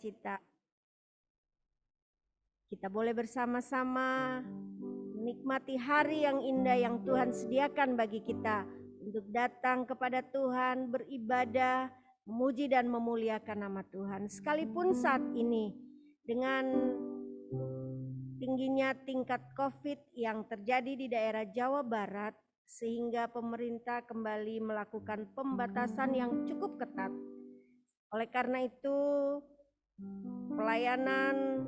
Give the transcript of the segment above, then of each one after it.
sukacita. Kita boleh bersama-sama menikmati hari yang indah yang Tuhan sediakan bagi kita untuk datang kepada Tuhan, beribadah, memuji dan memuliakan nama Tuhan. Sekalipun saat ini dengan tingginya tingkat COVID yang terjadi di daerah Jawa Barat, sehingga pemerintah kembali melakukan pembatasan yang cukup ketat. Oleh karena itu, pelayanan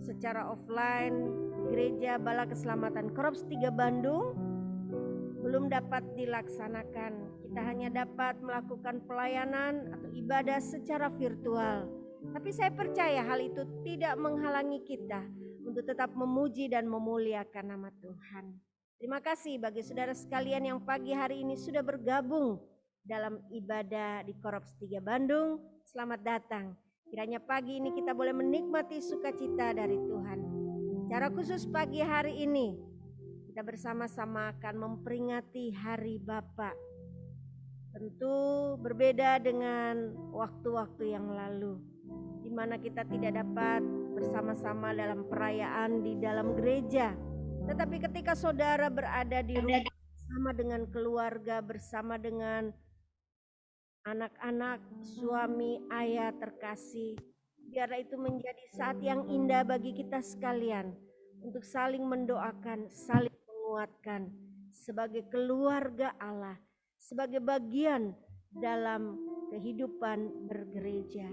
secara offline Gereja Bala Keselamatan Korps 3 Bandung belum dapat dilaksanakan. Kita hanya dapat melakukan pelayanan atau ibadah secara virtual. Tapi saya percaya hal itu tidak menghalangi kita untuk tetap memuji dan memuliakan nama Tuhan. Terima kasih bagi saudara sekalian yang pagi hari ini sudah bergabung dalam ibadah di Korps 3 Bandung. Selamat datang. Kiranya pagi ini kita boleh menikmati sukacita dari Tuhan. Secara khusus pagi hari ini kita bersama-sama akan memperingati Hari Bapa. Tentu berbeda dengan waktu-waktu yang lalu, di mana kita tidak dapat bersama-sama dalam perayaan di dalam gereja. Tetapi ketika saudara berada di rumah bersama dengan keluarga, bersama dengan anak-anak, suami, ayah terkasih, biarlah itu menjadi saat yang indah bagi kita sekalian untuk saling mendoakan, saling menguatkan sebagai keluarga Allah, sebagai bagian dalam kehidupan bergereja.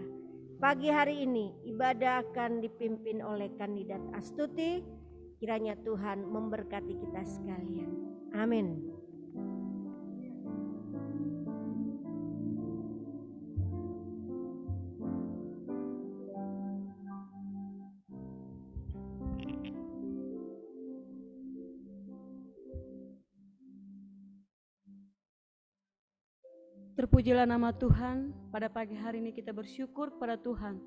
Pagi hari ini ibadah akan dipimpin oleh kandidat Astuti. Kiranya Tuhan memberkati kita sekalian. Amin. Terpujilah nama Tuhan. Pada pagi hari ini kita bersyukur kepada Tuhan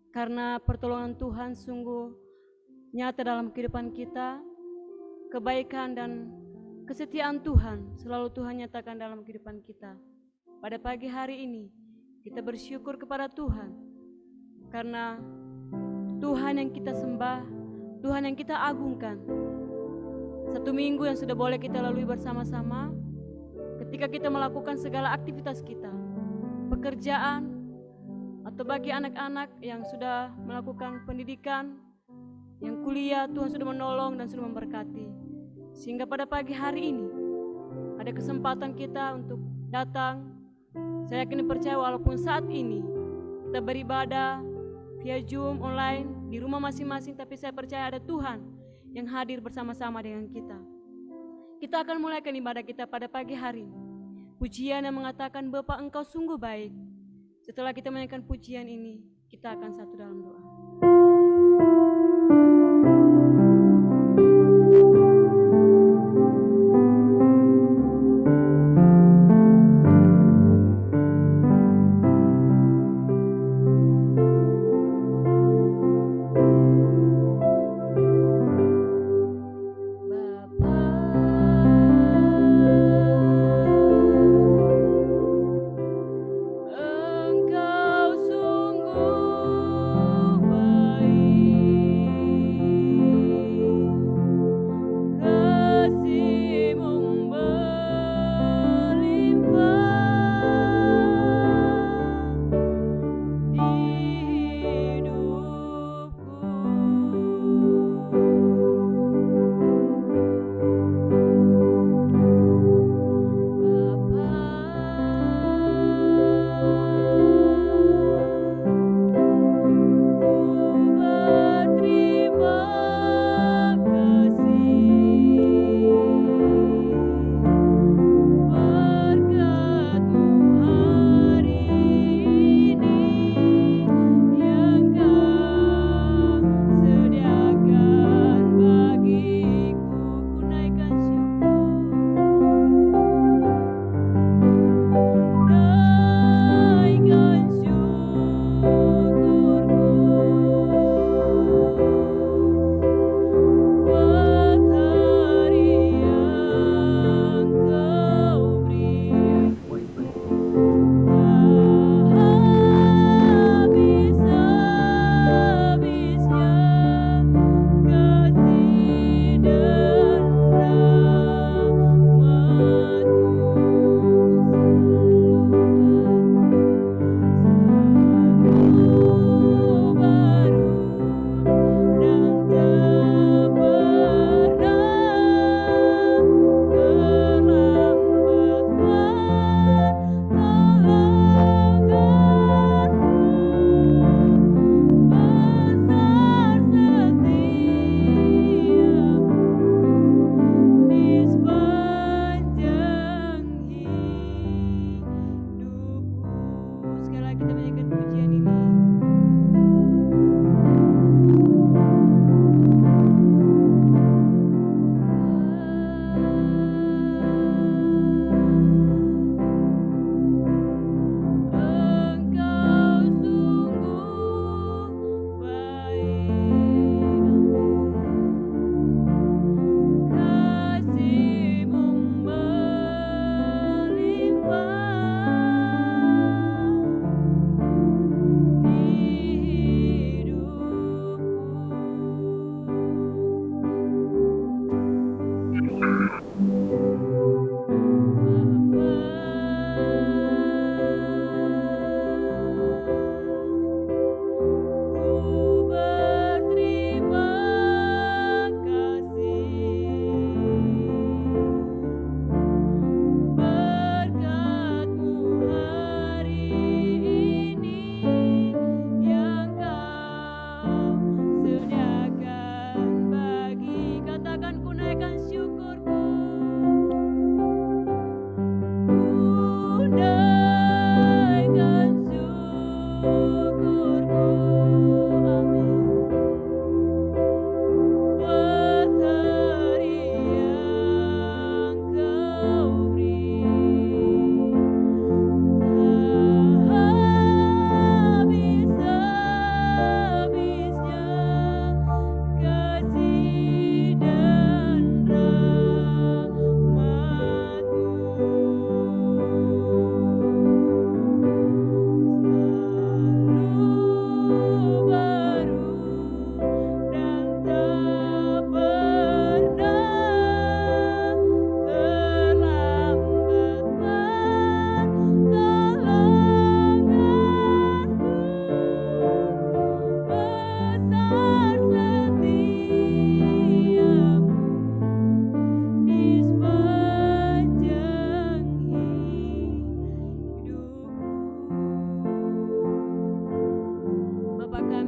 karena pertolongan Tuhan sungguh nyata dalam kehidupan kita. Kebaikan dan kesetiaan Tuhan selalu Tuhan nyatakan dalam kehidupan kita. Pada pagi hari ini kita bersyukur kepada Tuhan karena Tuhan yang kita sembah, Tuhan yang kita agungkan. Satu minggu yang sudah boleh kita lalui bersama-sama, ketika kita melakukan segala aktivitas kita, pekerjaan, atau bagi anak-anak yang sudah melakukan pendidikan, yang kuliah, Tuhan sudah menolong dan sudah memberkati. Sehingga pada pagi hari ini, ada kesempatan kita untuk datang. Saya yakin percaya walaupun saat ini kita beribadah via Zoom online di rumah masing-masing, tapi saya percaya ada Tuhan yang hadir bersama-sama dengan kita. Kita akan mulaikan ibadah kita pada pagi hari ini. Pujian yang mengatakan Bapa Engkau sungguh baik. Setelah kita menyanyikan pujian ini, kita akan satu dalam doa. Engkau sungguh baik.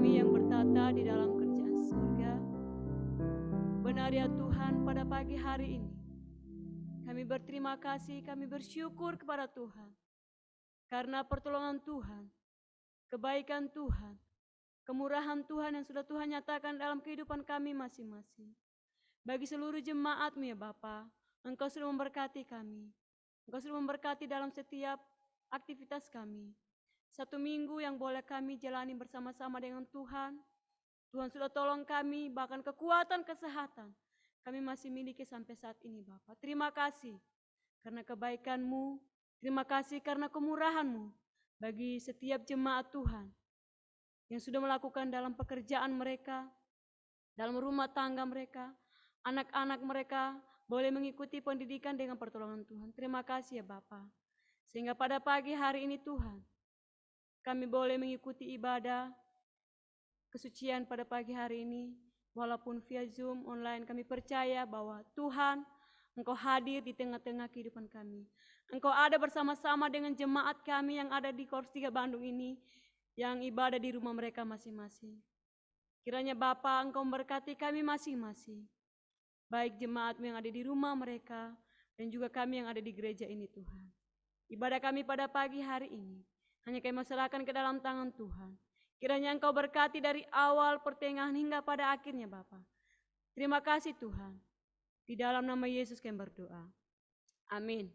kami yang bertata di dalam kerjaan surga. Benar ya Tuhan, pada pagi hari ini kami berterima kasih, kami bersyukur kepada Tuhan karena pertolongan Tuhan, kebaikan Tuhan, kemurahan Tuhan yang sudah Tuhan nyatakan dalam kehidupan kami masing-masing. Bagi seluruh jemaat-Mu ya Bapa, Engkau sudah memberkati kami. Engkau sudah memberkati dalam setiap aktivitas kami. 1 minggu yang boleh kami jalani bersama-sama dengan Tuhan. Tuhan sudah tolong kami, bahkan kekuatan, kesehatan kami masih miliki sampai saat ini Bapa. Terima kasih karena kebaikan-Mu, terima kasih karena kemurahan-Mu bagi setiap jemaat Tuhan yang sudah melakukan dalam pekerjaan mereka, dalam rumah tangga mereka, anak-anak mereka boleh mengikuti pendidikan dengan pertolongan Tuhan. Terima kasih ya Bapa. Sehingga pada pagi hari ini Tuhan, kami boleh mengikuti ibadah kesucian pada pagi hari ini, walaupun via Zoom online. Kami percaya bahwa Tuhan, Engkau hadir di tengah-tengah kehidupan kami. Engkau ada bersama-sama dengan jemaat kami yang ada di Korps 3 Bandung ini, yang ibadah di rumah mereka masing-masing. Kiranya Bapa, Engkau memberkati kami masing-masing, baik jemaat-Mu yang ada di rumah mereka, dan juga kami yang ada di gereja ini Tuhan. Ibadah kami pada pagi hari ini, hanya kami serahkan ke dalam tangan Tuhan. Kiranya Engkau berkati dari awal, pertengahan, hingga pada akhirnya Bapa. Terima kasih Tuhan. Di dalam nama Yesus kami berdoa. Amin.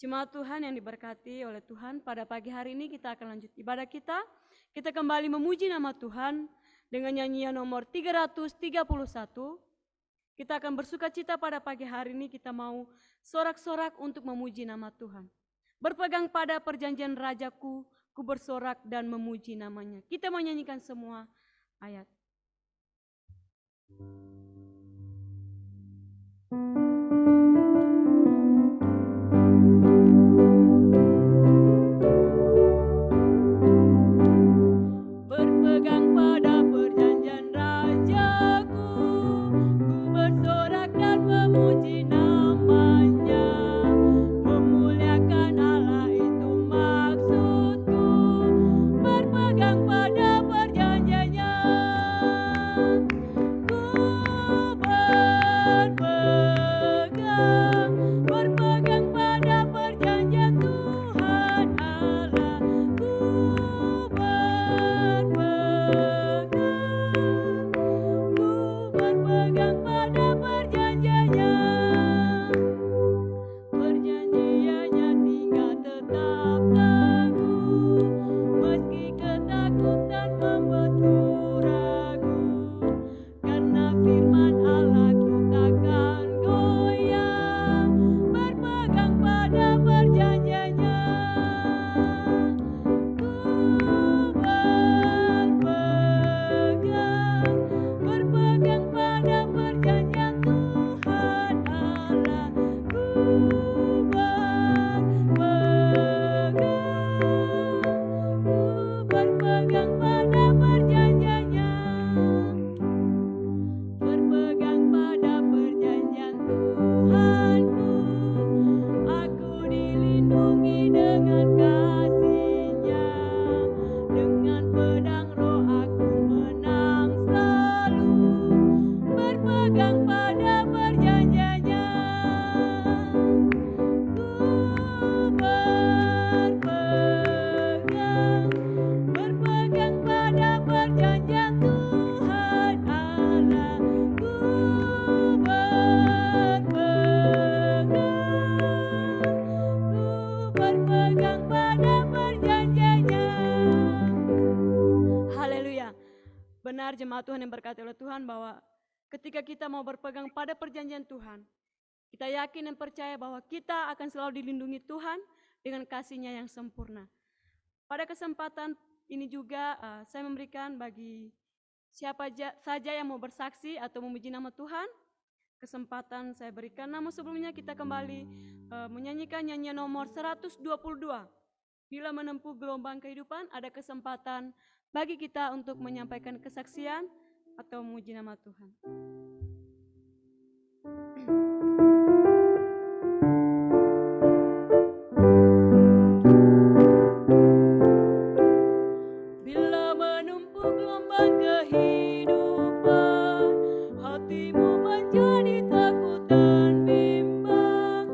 Jemaat Tuhan yang diberkati oleh Tuhan, pada pagi hari ini kita akan lanjut ibadah kita. Kita kembali memuji nama Tuhan dengan nyanyian nomor 331. Kita akan bersuka cita pada pagi hari ini, kita mau sorak-sorak untuk memuji nama Tuhan. Berpegang pada perjanjian Rajaku, ku bersorak dan memuji namanya. Kita menyanyikan semua ayat. Berpegang pada perjanjian Rajaku, ku bersorak dan memuji namanya. Memuliakan Allah itu maksudku, berpegang pada perjanjiannya. Ku berpegang pada perjanjian Tuhan Allah. Ku berpegang pada perjanjiannya. Perjanjiannya tinggal tetap teguh, meski ketakutan membuatku ragu. Karena firman Allah-Ku takkan goyah, berpegang pada perjanjiannya. Ku berpegang pada perjanjian Tuhan Allah. Ku berpegang pada perjanjiannya. Berpegang pada perjanjian Tuhanku, aku dilindungi dengan kasih-Nya. Dengan pedang Roh aku menang selalu, berpegang pada perjanjiannya. Ku berpegang pada perjanjian Tuhan Allah. Ku berpegang pada perjanjiannya. Haleluya. Benar jemaat Tuhan yang berkati oleh Tuhan bahwa ketika kita mau berpegang pada perjanjian Tuhan, kita yakin dan percaya bahwa kita akan selalu dilindungi Tuhan dengan kasih-Nya yang sempurna. Pada kesempatan ini juga saya memberikan bagi siapa saja yang mau bersaksi atau memuji nama Tuhan, kesempatan saya berikan. Namun sebelumnya kita kembali menyanyikan nyanyian nomor 122. Bila menempuh gelombang kehidupan, ada kesempatan bagi kita untuk menyampaikan kesaksian atau memuji nama Tuhan. gelombang kehidupan, hatimu menjadi takut dan bimbang.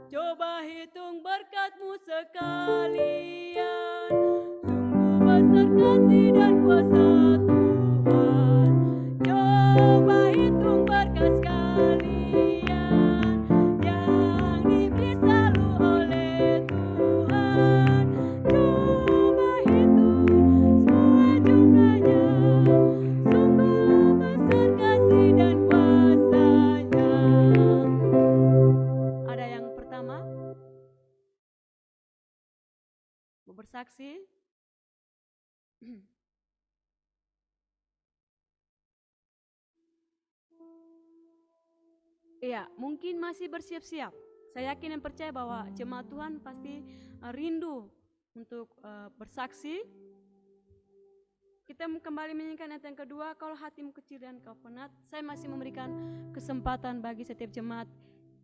Coba hitung berkat-Mu sekalian, sungguh besar kasih dan kuasa Tuhan. Coba hitung berkat sekalian yang diberi selalu oleh Tuhan. Coba hitung semua jumlahnya, sungguh besar kasih dan kuasa-Nya. Ada yang pertama, mau bersaksi. Iya, mungkin masih bersiap-siap. Saya yakin dan percaya bahwa jemaat Tuhan pasti rindu untuk bersaksi. Kita kembali menyanyikan ayat yang kedua, kalau hatimu kecil dan kau penat. Saya masih memberikan kesempatan bagi setiap jemaat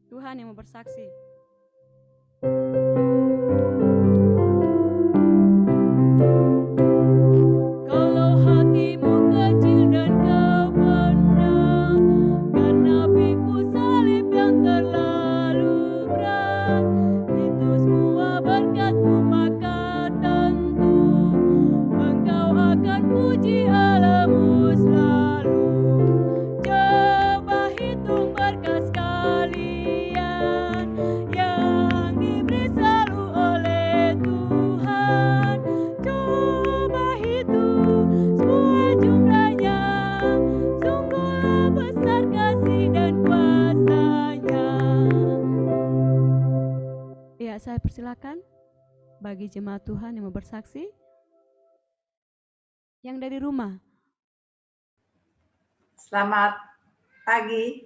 Tuhan yang mau bersaksi. Kalau hatimu kecil dan kau penat, karena pikul salib yang terlalu berat, itu semua berkat-Mu maka tentu engkau akan puji Allah-Mu selalu. Coba hitung berkat sekalian yang diberi selalu oleh Tuhan. Coba hitung semua jumlahnya, sungguh besar kasih dan kuasa-Nya. Ya, saya persilakan bagi jemaat Tuhan yang mau bersaksi. Yang dari rumah. Selamat pagi.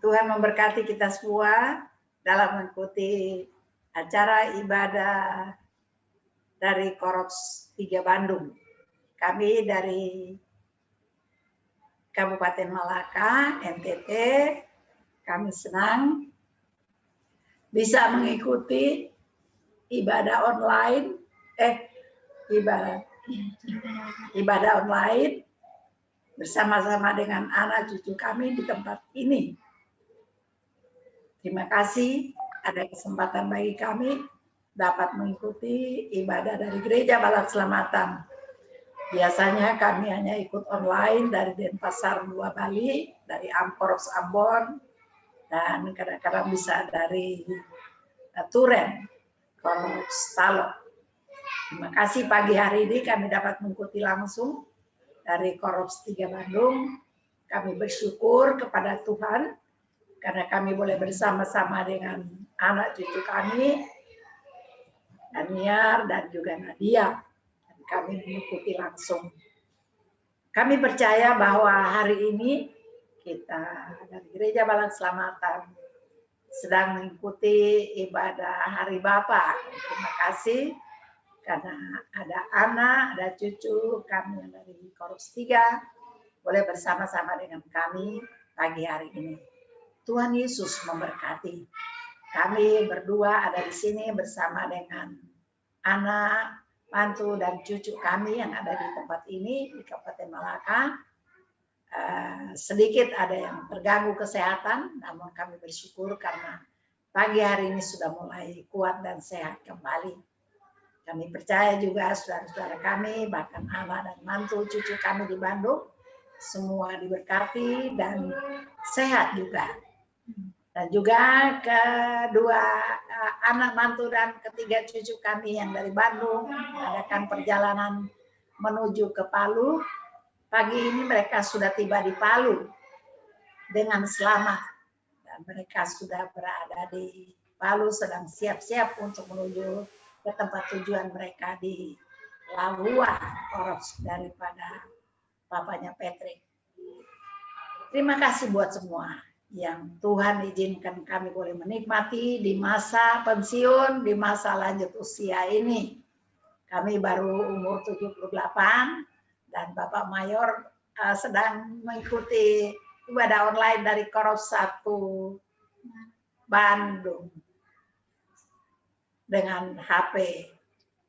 Tuhan memberkati kita semua dalam mengikuti acara ibadah dari Korops 3 Bandung. Kami dari Kabupaten Malaka, NTT, kami senang bisa mengikuti ibadah online, ibadah online bersama-sama dengan anak cucu kami di tempat ini. Terima kasih ada kesempatan bagi kami dapat mengikuti ibadah dari Gereja Bala Keselamatan. Biasanya kami hanya ikut online dari Denpasar 2 Bali, dari Amporos Ambon, dan kadang-kadang bisa dari Turen, Korops Talok. Terima kasih pagi hari ini kami dapat mengikuti langsung dari Korops 3 Bandung. Kami bersyukur kepada Tuhan karena kami boleh bersama-sama dengan anak cucu kami, Daniar dan juga Nadia. Dan kami mengikuti langsung. Kami percaya bahwa hari ini kita dari Gereja Bala Keselamatan sedang mengikuti ibadah Hari Bapa. Terima kasih karena ada anak, ada cucu kami yang dari Korops 3 boleh bersama-sama dengan kami pagi hari ini. Tuhan Yesus memberkati. Kami berdua ada di sini bersama dengan anak, mantu dan cucu kami yang ada di tempat ini di Kabupaten Malaka. Sedikit ada yang terganggu kesehatan, namun kami bersyukur karena pagi hari ini sudah mulai kuat dan sehat kembali. Kami percaya juga saudara-saudara kami, bahkan anak dan mantu cucu kami di Bandung, semua diberkati dan sehat juga. Dan juga kedua anak mantu dan ketiga cucu kami yang dari Bandung mengadakan perjalanan menuju ke Palu. Pagi ini mereka sudah tiba di Palu dengan selamat. Dan mereka sudah berada di Palu sedang siap-siap untuk menuju ke tempat tujuan mereka di Lahua, Korops daripada papanya Patrick. Terima kasih buat semua yang Tuhan izinkan kami boleh menikmati di masa pensiun, di masa lanjut usia ini. Kami baru umur 78 dan Bapak Mayor sedang mengikuti ibadah online dari Korops 1 Bandung dengan HP.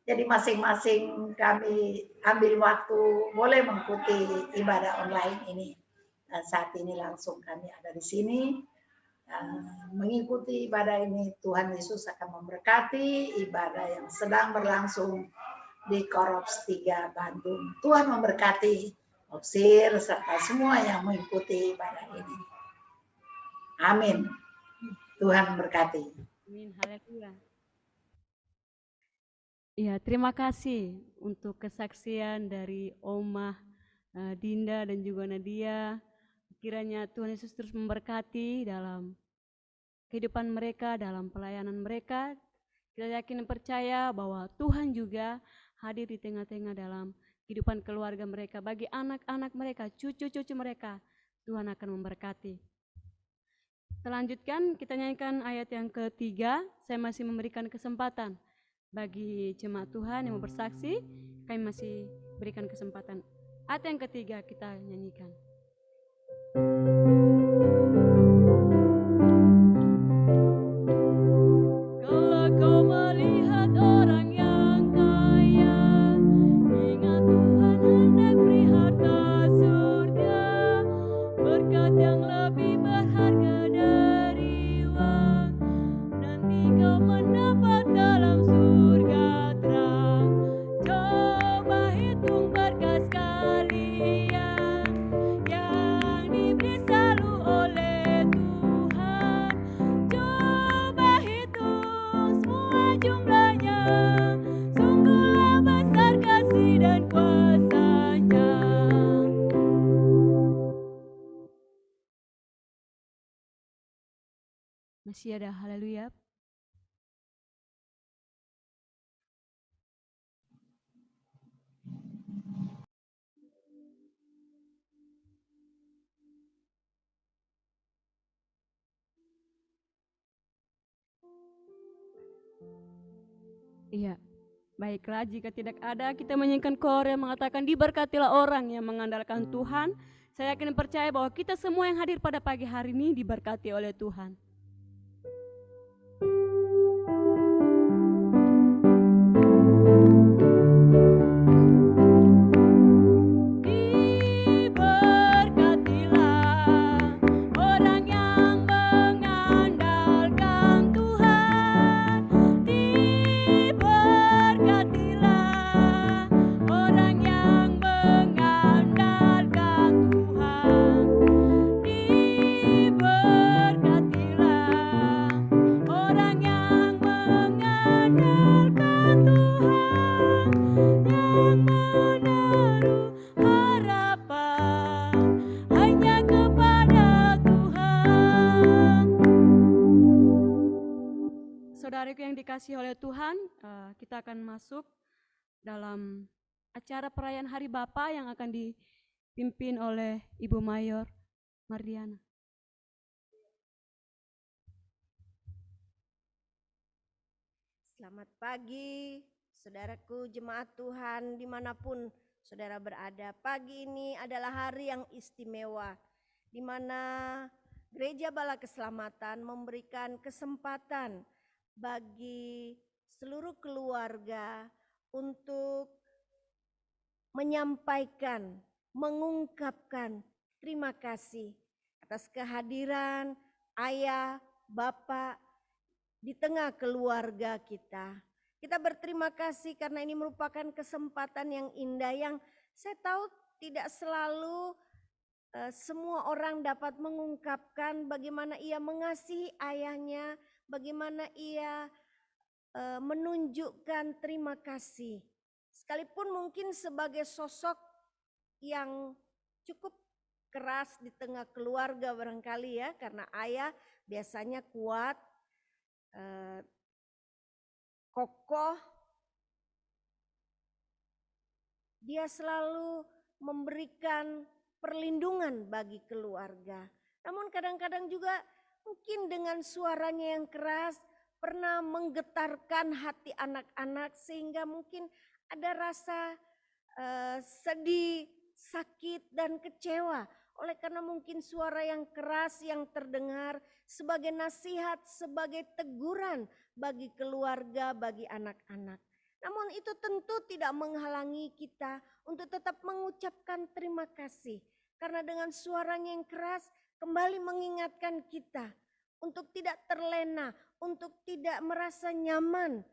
Jadi masing-masing kami ambil waktu boleh mengikuti ibadah online ini. Dan saat ini langsung kami ada di sini mengikuti ibadah ini. Tuhan Yesus akan memberkati ibadah yang sedang berlangsung di Korops 3 Bandung. Tuhan memberkati Opsir serta semua yang mengikuti ibadah ini. Amin. Tuhan memberkati. Amin, haleluya. Ya, terima kasih untuk kesaksian dari Omah Dinda dan juga Nadia. Kiranya Tuhan Yesus terus memberkati dalam kehidupan mereka, dalam pelayanan mereka. Kita yakin dan percaya bahwa Tuhan juga hadir di tengah-tengah dalam kehidupan keluarga mereka. Bagi anak-anak mereka, cucu-cucu mereka, Tuhan akan memberkati. Selanjutkan kita nyanyikan ayat yang ketiga. Saya masih memberikan kesempatan bagi jemaat Tuhan yang mau bersaksi, kami masih berikan kesempatan. Ayat yang ketiga kita nyanyikan. Kalau kau melihat orang yang kaya, ingat Tuhan hendak beri harta surga, berkat yang lebih berharga dari uang. Nanti kau mendapat dalam surga terang. Coba hitung berkat sekalian yang diberi selalu oleh Tuhan. Coba hitung semua jumlahnya, sungguhlah besar kasih dan kuasa-Nya. Masih ada, haleluya. Iya, baiklah, jika tidak ada, kita menyanyikan koor yang mengatakan diberkatilah orang yang mengandalkan Tuhan. Saya yakin dan percaya bahwa kita semua yang hadir pada pagi hari ini diberkati oleh Tuhan. Diberkatilah orang yang mengandalkan Tuhan. Diberkatilah orang yang mengandalkan Tuhan. Diberkatilah orang yang mengandalkan Tuhan, yang menaruh harapan hanya kepada Tuhan. Saudaraku yang dikasihi oleh Tuhan, kita akan masuk dalam acara perayaan Hari Bapa yang akan dipimpin oleh Ibu Mayor Mardiana. Selamat pagi, saudaraku jemaat Tuhan dimanapun saudara berada. Pagi ini adalah hari yang istimewa, di mana Gereja Bala Keselamatan memberikan kesempatan bagi seluruh keluarga untuk menyampaikan, mengungkapkan terima kasih atas kehadiran ayah, bapak, di tengah keluarga kita. Kita berterima kasih karena ini merupakan kesempatan yang indah yang saya tahu tidak selalu semua orang dapat mengungkapkan bagaimana ia mengasihi ayahnya, bagaimana ia menunjukkan terima kasih. Sekalipun mungkin sebagai sosok yang cukup keras di tengah keluarga barangkali ya, karena ayah biasanya kuat, kokoh, dia selalu memberikan perlindungan bagi keluarga. Namun kadang-kadang juga mungkin dengan suaranya yang keras pernah menggetarkan hati anak-anak sehingga mungkin ada rasa sedih, sakit dan kecewa. Oleh karena mungkin suara yang keras yang terdengar sebagai nasihat, sebagai teguran bagi keluarga, bagi anak-anak. Namun itu tentu tidak menghalangi kita untuk tetap mengucapkan terima kasih. Karena dengan suaranya yang keras kembali mengingatkan kita untuk tidak terlena, untuk tidak merasa nyaman.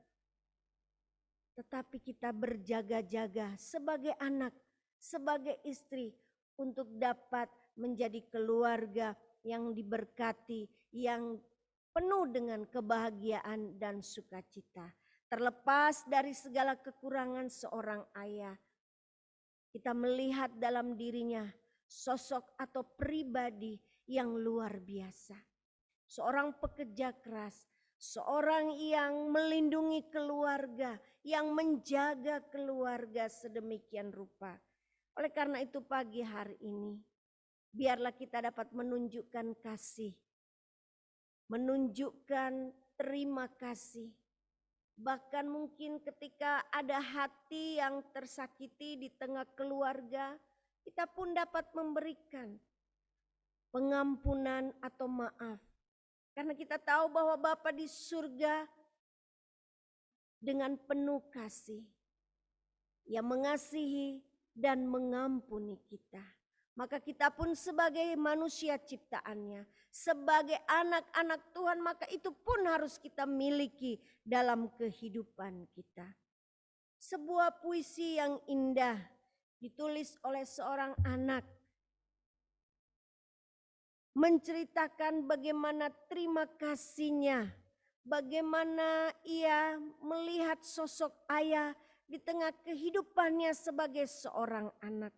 Tetapi kita berjaga-jaga sebagai anak, sebagai istri untuk dapat menjadi keluarga yang diberkati, yang penuh dengan kebahagiaan dan sukacita. Terlepas dari segala kekurangan seorang ayah, kita melihat dalam dirinya sosok atau pribadi yang luar biasa. Seorang pekerja keras, seorang yang melindungi keluarga, yang menjaga keluarga sedemikian rupa. Oleh karena itu pagi hari ini, biarlah kita dapat menunjukkan kasih, menunjukkan terima kasih. Bahkan mungkin ketika ada hati yang tersakiti di tengah keluarga, kita pun dapat memberikan pengampunan atau maaf. Karena kita tahu bahwa Bapa di surga dengan penuh kasih, yang mengasihi dan mengampuni kita. Maka kita pun sebagai manusia ciptaannya, sebagai anak-anak Tuhan, maka itu pun harus kita miliki dalam kehidupan kita. Sebuah puisi yang indah ditulis oleh seorang anak, menceritakan bagaimana terima kasihnya, bagaimana ia melihat sosok ayah di tengah kehidupannya sebagai seorang anak.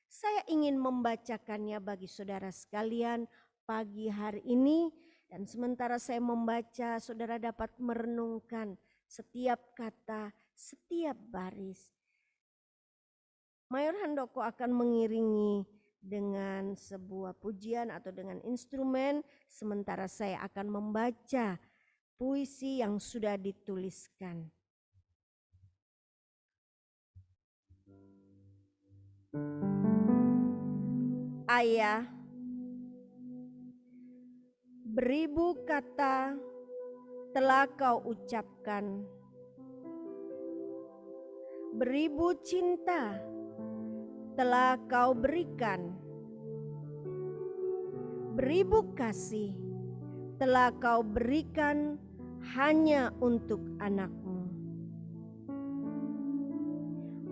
Saya ingin membacakannya bagi saudara sekalian pagi hari ini, dan sementara saya membaca, saudara dapat merenungkan setiap kata, setiap baris. Mayor Handoko akan mengiringi dengan sebuah pujian atau dengan instrumen, sementara saya akan membaca puisi yang sudah dituliskan. Ayah, beribu kata telah kau ucapkan, beribu cinta telah kau berikan, beribu kasih telah kau berikan hanya untuk anakmu.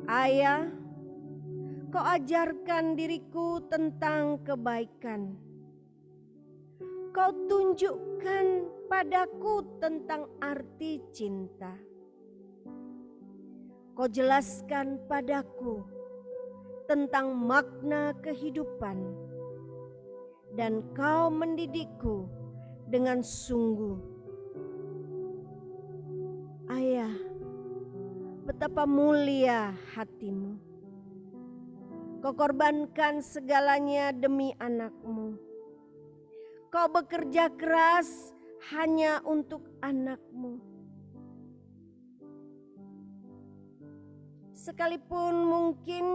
Ayah, kau ajarkan diriku tentang kebaikan. Kau tunjukkan padaku tentang arti cinta. Kau jelaskan padaku tentang makna kehidupan. Dan kau mendidikku dengan sungguh. Ayah, betapa mulia hatimu. Kau korbankan segalanya demi anakmu. Kau bekerja keras hanya untuk anakmu. Sekalipun mungkin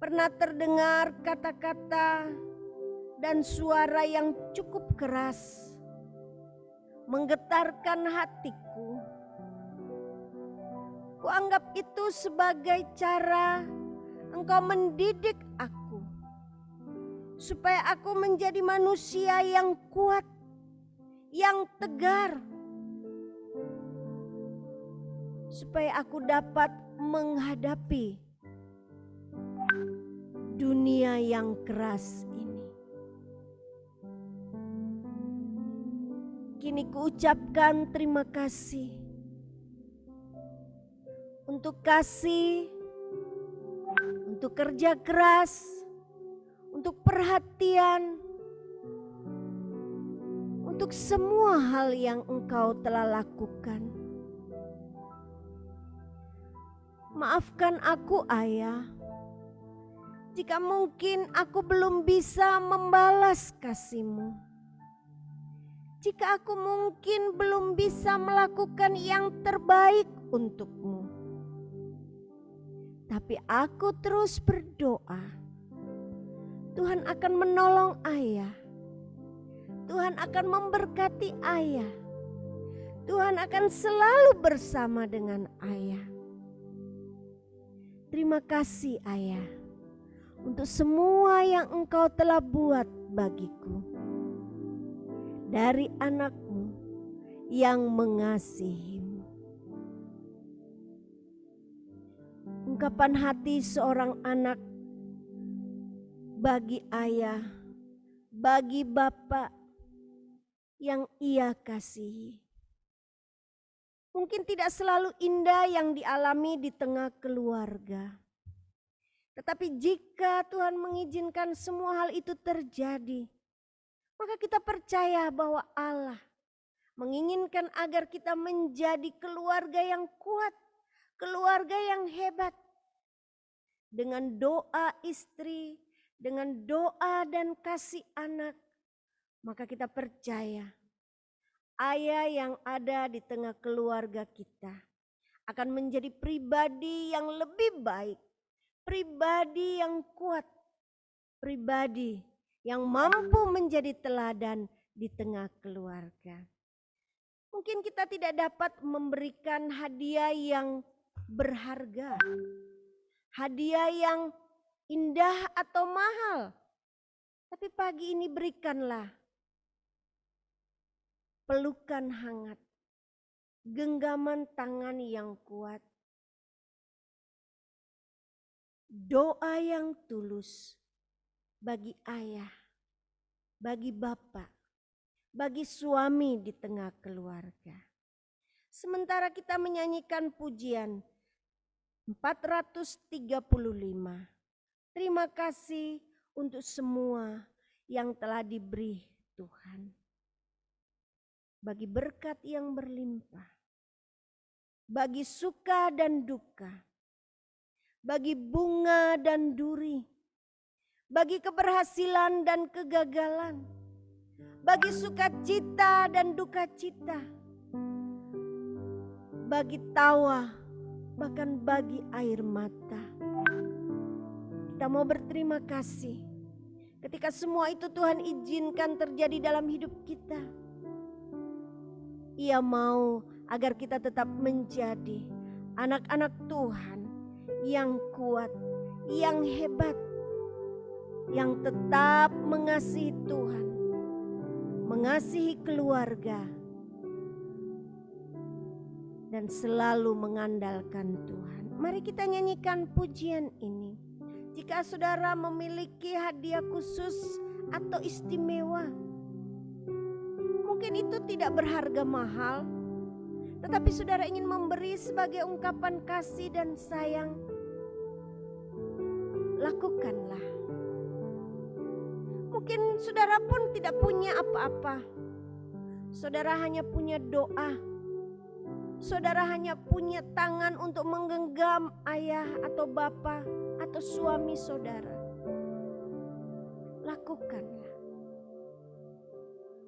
pernah terdengar kata-kata dan suara yang cukup keras, menggetarkan hatiku. Kuanggap itu sebagai cara Engkau mendidik aku, supaya aku menjadi manusia yang kuat, yang tegar, supaya aku dapat menghadapi dunia yang keras ini. Kini kuucapkan terima kasih untuk kasih, untuk kerja keras, untuk perhatian, untuk semua hal yang Engkau telah lakukan. Maafkan aku, Ayah, jika mungkin aku belum bisa membalas kasih-Mu. Jika aku mungkin belum bisa melakukan yang terbaik untuk-Mu. Tapi aku terus berdoa, Tuhan akan menolong Ayah. Tuhan akan memberkati Ayah. Tuhan akan selalu bersama dengan ayah. Terima kasih ayah untuk semua yang engkau telah buat bagiku. Dari anakmu yang mengasihimu. Ungkapan hati seorang anak bagi ayah, bagi bapak yang ia kasihi. Mungkin tidak selalu indah yang dialami di tengah keluarga. Tetapi jika Tuhan mengizinkan semua hal itu terjadi, maka kita percaya bahwa Allah menginginkan agar kita menjadi keluarga yang kuat, keluarga yang hebat. Dengan doa istri, dengan doa dan kasih anak, maka kita percaya ayah yang ada di tengah keluarga kita akan menjadi pribadi yang lebih baik, pribadi yang kuat, pribadi yang mampu menjadi teladan di tengah keluarga. Mungkin kita tidak dapat memberikan hadiah yang berharga, hadiah yang indah atau mahal. Tapi pagi ini berikanlah pelukan hangat, genggaman tangan yang kuat, doa yang tulus bagi ayah, bagi bapak, bagi suami di tengah keluarga. Sementara kita menyanyikan pujian 435. Terima kasih untuk semua yang telah diberi Tuhan. Bagi berkat yang berlimpah, bagi suka dan duka, bagi bunga dan duri, bagi keberhasilan dan kegagalan, bagi sukacita dan duka cita, bagi tawa, bahkan bagi air mata. Kita mau berterima kasih ketika semua itu Tuhan izinkan terjadi dalam hidup kita. Ia mau agar kita tetap menjadi anak-anak Tuhan yang kuat, yang hebat, yang tetap mengasihi Tuhan, mengasihi keluarga, dan selalu mengandalkan Tuhan. Mari kita nyanyikan pujian ini. Jika saudara memiliki hadiah khusus atau istimewa, mungkin itu tidak berharga mahal, tetapi saudara ingin memberi sebagai ungkapan kasih dan sayang, lakukanlah. Mungkin saudara pun tidak punya apa-apa. Saudara hanya punya doa. Saudara hanya punya tangan untuk menggenggam ayah atau bapak atau suami saudara. Lakukanlah.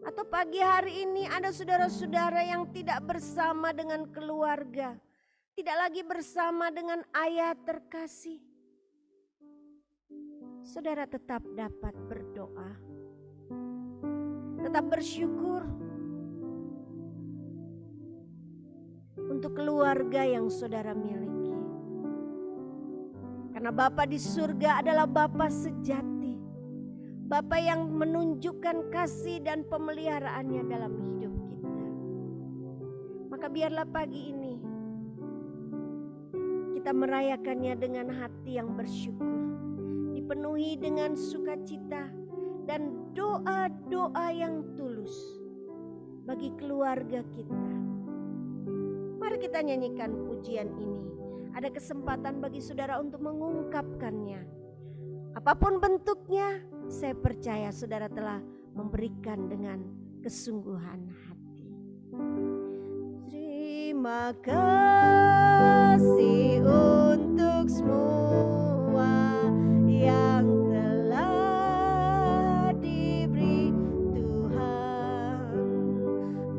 Atau pagi hari ini ada saudara-saudara yang tidak bersama dengan keluarga, tidak lagi bersama dengan ayah terkasih. Saudara tetap dapat berdoa, tetap bersyukur untuk keluarga yang saudara miliki. Karena Bapa di surga adalah Bapa sejati, Bapa yang menunjukkan kasih dan pemeliharaannya dalam hidup kita. Maka biarlah pagi ini kita merayakannya dengan hati yang bersyukur, dipenuhi dengan sukacita dan doa-doa yang tulus bagi keluarga kita. Mari kita nyanyikan pujian ini. Ada kesempatan bagi saudara untuk mengungkapkannya. Apapun bentuknya, saya percaya saudara telah memberikan dengan kesungguhan hati. Terima kasih untuk semua yang telah diberi Tuhan,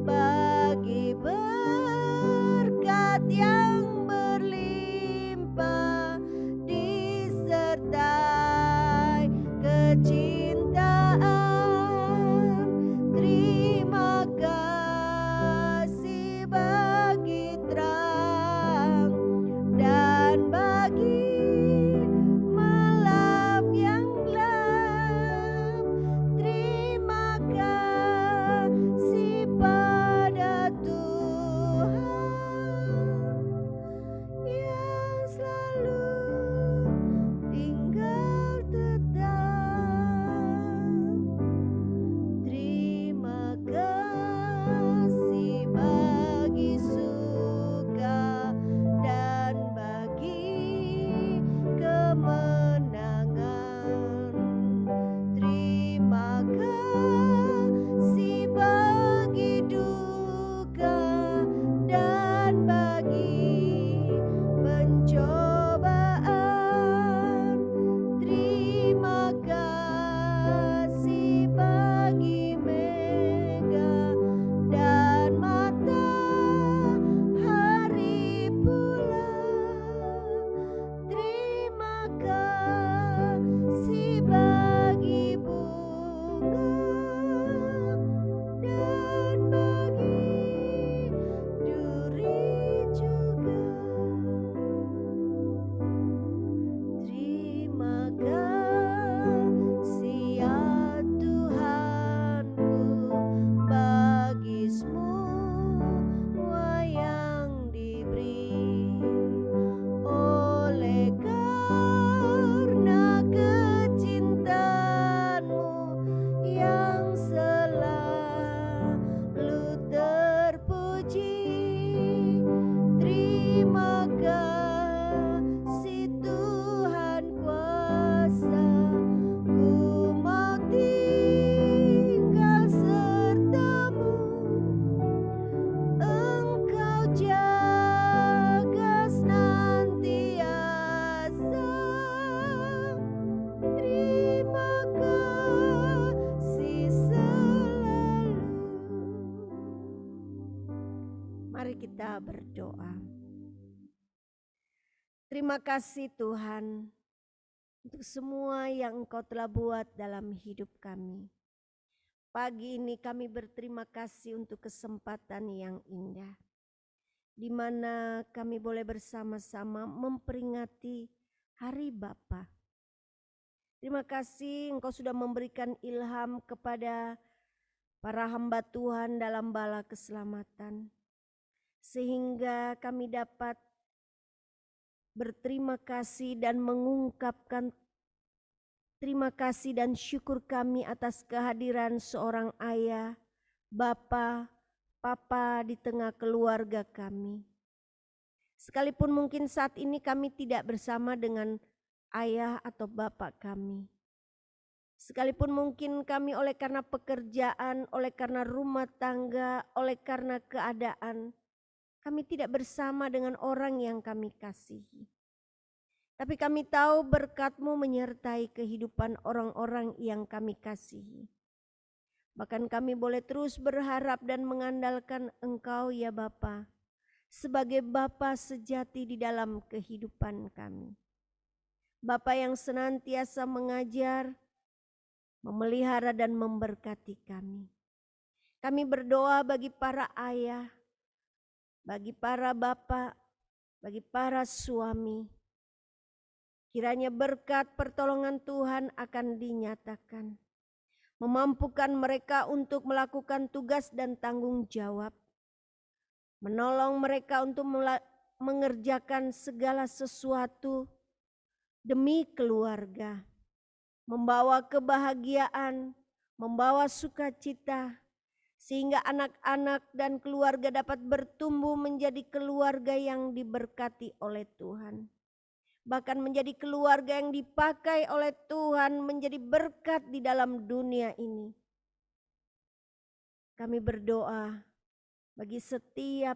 bagi berkat yang berlimpah disertai kecintaan. Terima kasih kita berdoa. Terima kasih Tuhan untuk semua yang Engkau telah buat dalam hidup kami. Pagi ini kami berterima kasih untuk kesempatan yang indah, di mana kami boleh bersama-sama memperingati Hari Bapa. Terima kasih Engkau sudah memberikan ilham kepada para hamba Tuhan dalam bala keselamatan, sehingga kami dapat berterima kasih dan mengungkapkan terima kasih dan syukur kami atas kehadiran seorang ayah, bapa, papa di tengah keluarga kami. Sekalipun mungkin saat ini kami tidak bersama dengan ayah atau bapak kami. Sekalipun mungkin kami oleh karena pekerjaan, oleh karena rumah tangga, oleh karena keadaan, kami tidak bersama dengan orang yang kami kasihi. Tapi kami tahu berkat-Mu menyertai kehidupan orang-orang yang kami kasihi. Bahkan kami boleh terus berharap dan mengandalkan Engkau ya Bapa, sebagai Bapa sejati di dalam kehidupan kami. Bapa yang senantiasa mengajar, memelihara dan memberkati kami. Kami berdoa bagi para ayah, bagi para bapak, bagi para suami. Kiranya berkat pertolongan Tuhan akan dinyatakan, memampukan mereka untuk melakukan tugas dan tanggung jawab, menolong mereka untuk mengerjakan segala sesuatu demi keluarga, membawa kebahagiaan, membawa sukacita, sehingga anak-anak dan keluarga dapat bertumbuh menjadi keluarga yang diberkati oleh Tuhan. Bahkan menjadi keluarga yang dipakai oleh Tuhan menjadi berkat di dalam dunia ini. Kami berdoa bagi setiap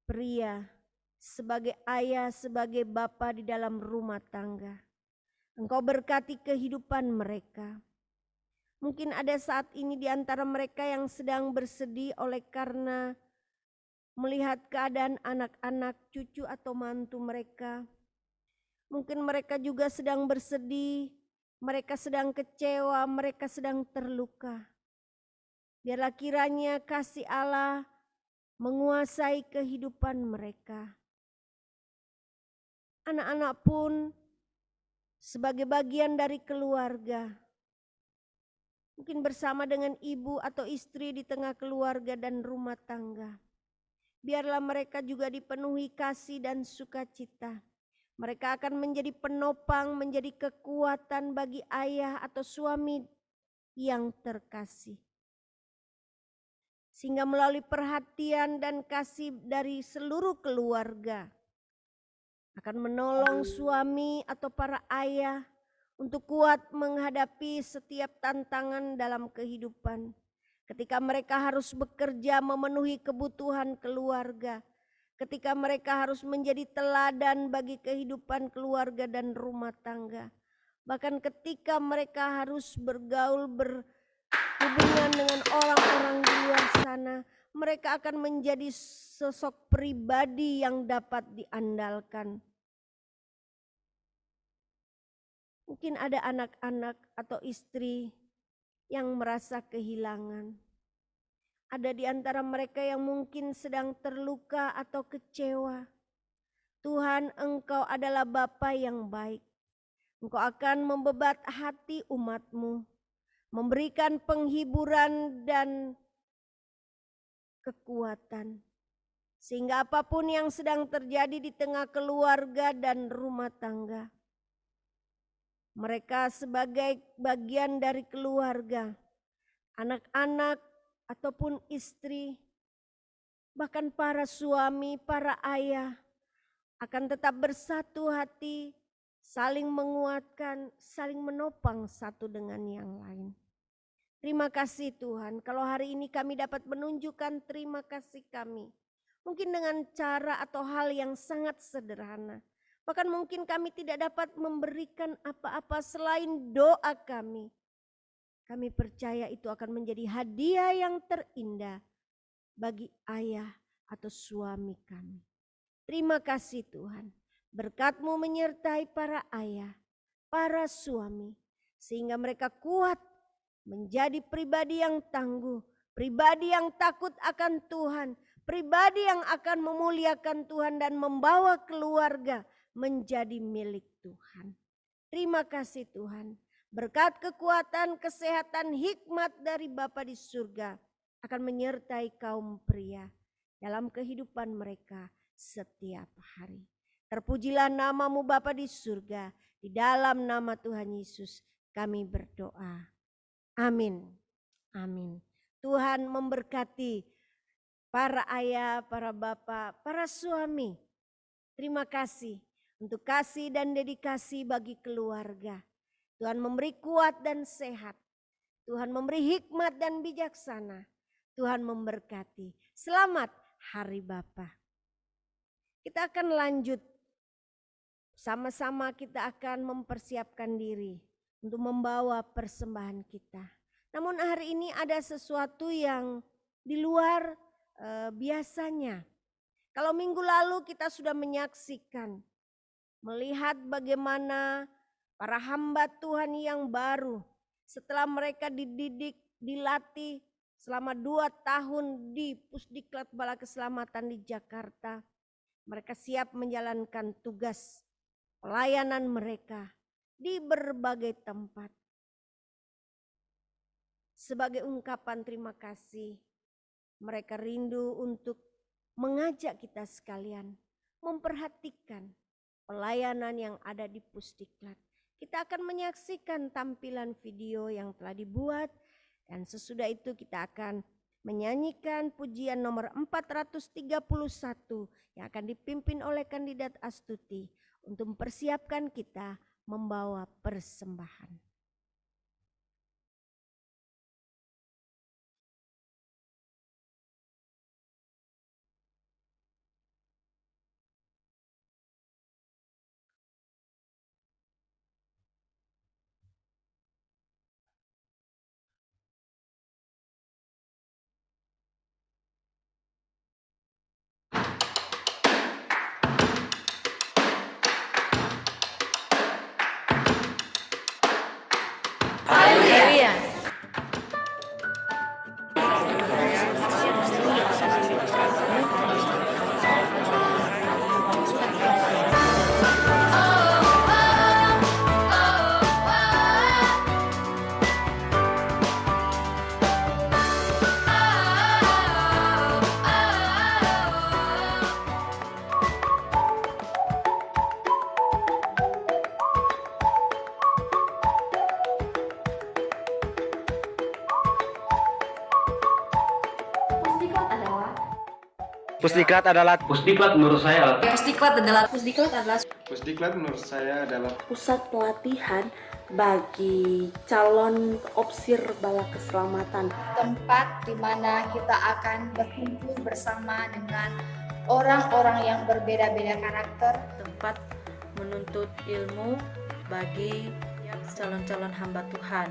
pria sebagai ayah, sebagai bapa di dalam rumah tangga. Engkau berkati kehidupan mereka. Mungkin ada saat ini di antara mereka yang sedang bersedih oleh karena melihat keadaan anak-anak, cucu atau mantu mereka. Mungkin mereka juga sedang bersedih, mereka sedang kecewa, mereka sedang terluka. Biarlah kiranya kasih Allah menguasai kehidupan mereka. Anak-anak pun sebagai bagian dari keluarga, mungkin bersama dengan ibu atau istri di tengah keluarga dan rumah tangga. Biarlah mereka juga dipenuhi kasih dan sukacita. Mereka akan menjadi penopang, menjadi kekuatan bagi ayah atau suami yang terkasih. Sehingga melalui perhatian dan kasih dari seluruh keluarga, akan menolong suami atau para ayah untuk kuat menghadapi setiap tantangan dalam kehidupan. Ketika mereka harus bekerja memenuhi kebutuhan keluarga, ketika mereka harus menjadi teladan bagi kehidupan keluarga dan rumah tangga, bahkan ketika mereka harus bergaul berhubungan dengan orang-orang di luar sana, mereka akan menjadi sosok pribadi yang dapat diandalkan. Mungkin ada anak-anak atau istri yang merasa kehilangan. Ada di antara mereka yang mungkin sedang terluka atau kecewa. Tuhan, Engkau adalah Bapa yang baik. Engkau akan membebat hati umat-Mu, memberikan penghiburan dan kekuatan. Sehingga apapun yang sedang terjadi di tengah keluarga dan rumah tangga, mereka sebagai bagian dari keluarga, anak-anak ataupun istri, bahkan para suami, para ayah akan tetap bersatu hati, saling menguatkan, saling menopang satu dengan yang lain. Terima kasih Tuhan, kalau hari ini kami dapat menunjukkan terima kasih kami, mungkin dengan cara atau hal yang sangat sederhana. Bahkan mungkin kami tidak dapat memberikan apa-apa selain doa kami. Kami percaya itu akan menjadi hadiah yang terindah bagi ayah, atau suami kami. Terima kasih Tuhan, berkat-Mu menyertai para ayah, para suami, sehingga mereka kuat menjadi pribadi yang tangguh, pribadi yang takut akan Tuhan, pribadi yang akan memuliakan Tuhan dan membawa keluarga menjadi milik Tuhan. Terima kasih Tuhan, berkat kekuatan, kesehatan, hikmat dari Bapa di surga akan menyertai kaum pria dalam kehidupan mereka setiap hari. Terpujilah nama-Mu Bapa di surga, di dalam nama Tuhan Yesus kami berdoa. Amin. Amin. Tuhan memberkati para ayah, para bapak, para suami. Terima kasih untuk kasih dan dedikasi bagi keluarga. Tuhan memberi kuat dan sehat. Tuhan memberi hikmat dan bijaksana. Tuhan memberkati. Selamat Hari Bapa. Kita akan lanjut. Sama-sama kita akan mempersiapkan diri untuk membawa persembahan kita. Namun hari ini ada sesuatu yang di luar biasanya. Kalau minggu lalu kita sudah menyaksikan, melihat bagaimana para hamba Tuhan yang baru setelah mereka dididik, dilatih selama 2 tahun di Pusdiklat Bala Keselamatan di Jakarta. Mereka siap menjalankan tugas pelayanan mereka di berbagai tempat. Sebagai ungkapan terima kasih, mereka rindu untuk mengajak kita sekalian memperhatikan pelayanan yang ada di Pusdiklat. Kita akan menyaksikan tampilan video yang telah dibuat dan sesudah itu kita akan menyanyikan pujian nomor 431 yang akan dipimpin oleh kandidat Astuti untuk mempersiapkan kita membawa persembahan. Pusdiklat adalah Pusdiklat menurut saya adalah pusat pelatihan bagi calon opsir bala keselamatan. Tempat di mana kita akan berkumpul bersama dengan orang-orang yang berbeda-beda karakter. Tempat menuntut ilmu bagi calon-calon hamba Tuhan.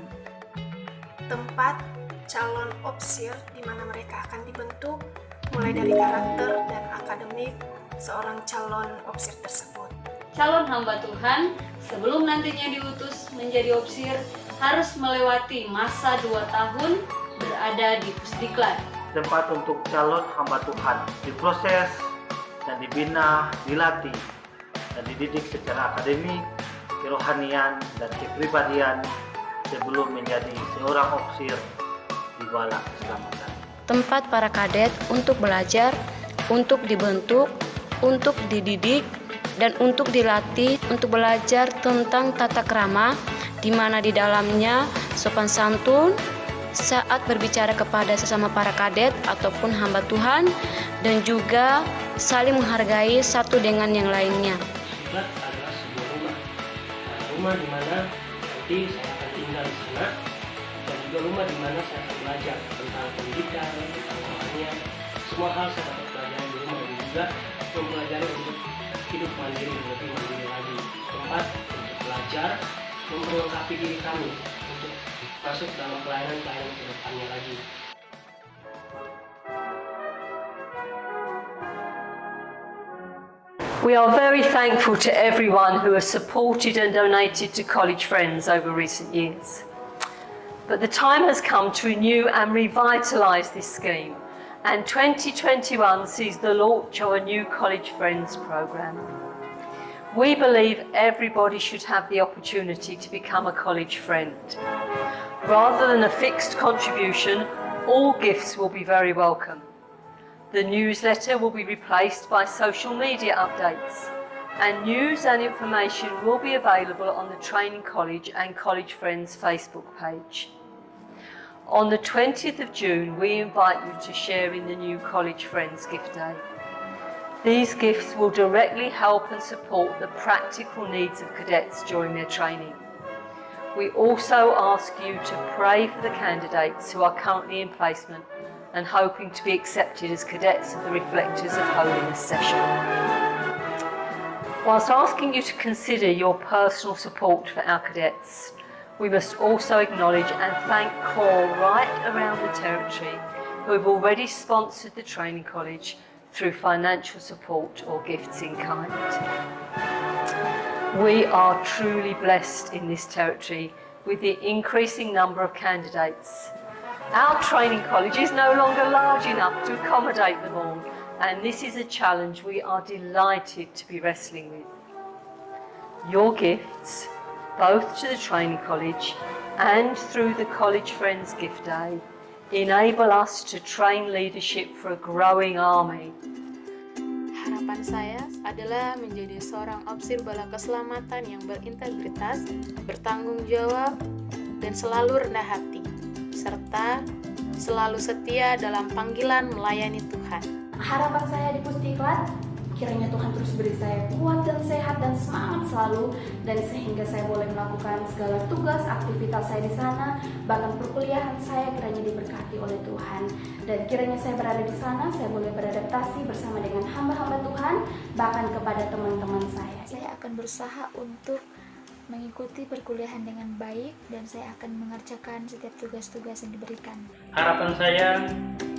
Tempat calon opsir di mana mereka akan dibentuk mulai dari karakter dan akademik seorang calon opsir tersebut. Calon hamba Tuhan sebelum nantinya diutus menjadi opsir harus melewati masa 2 tahun berada di Pusdiklat. tempat untuk calon hamba Tuhan diproses dan dibina, dilatih dan dididik secara akademik, kerohanian dan kepribadian sebelum menjadi seorang opsir di Bala Keselamatan. Tempat para kadet untuk belajar, untuk dibentuk, untuk dididik, dan untuk dilatih untuk belajar tentang tata krama, di mana di dalamnya sopan santun saat berbicara kepada sesama para kadet ataupun hamba Tuhan, dan juga saling menghargai satu dengan yang lainnya. Pusdiklat adalah sebuah rumah di mana nanti saya akan tinggal di sana, dan juga rumah di mana saya akan belajar tentang pendidikan, tentang rohanian, semua hal saya dapat pelajari di rumah, dan juga mempelajari untuk hidup mandiri, lebih mandiri lagi. Tempat untuk belajar, memperlengkapi diri kami untuk masuk dalam pelayanan ke depannya lagi. We are very thankful to everyone who has supported and donated to College Friends over recent years. But the time has come to renew and revitalise this scheme, and 2021 sees the launch of a new College Friends programme. We believe everybody should have the opportunity to become a college friend. Rather than a fixed contribution, all gifts will be very welcome. The newsletter will be replaced by social media updates, and news and information will be available on the Training College and College Friends Facebook page. On the 20th of June, we invite you to share in the new College Friends Gift Day. These gifts will directly help and support the practical needs of cadets during their training. We also ask you to pray for the candidates who are currently in placement and hoping to be accepted as cadets of the Reflectors of Holiness session. Whilst asking you to consider your personal support for our cadets, we must also acknowledge and thank CORE right around the territory who have already sponsored the Training College through financial support or gifts in kind. We are truly blessed in this territory with the increasing number of candidates. Our Training College is no longer large enough to accommodate them all, and this is a challenge we are delighted to be wrestling with. Your gifts, both to the Training College and through the College Friends Gift Day, enable us to train leadership for a growing army. Harapan saya adalah menjadi seorang opsir bala keselamatan yang berintegritas, bertanggung jawab, dan selalu rendah hati, serta selalu setia dalam panggilan melayani Tuhan. Harapan saya di Pusdiklat, kiranya Tuhan terus beri saya kuat dan sehat dan semangat selalu, dan sehingga saya boleh melakukan segala tugas, aktivitas saya di sana, bahkan perkuliahan saya kiranya diberkati oleh Tuhan. Dan kiranya saya berada di sana, saya boleh beradaptasi bersama dengan hamba-hamba Tuhan, bahkan kepada teman-teman saya. Saya akan berusaha untuk mengikuti perkuliahan dengan baik, dan saya akan mengerjakan setiap tugas-tugas yang diberikan. Harapan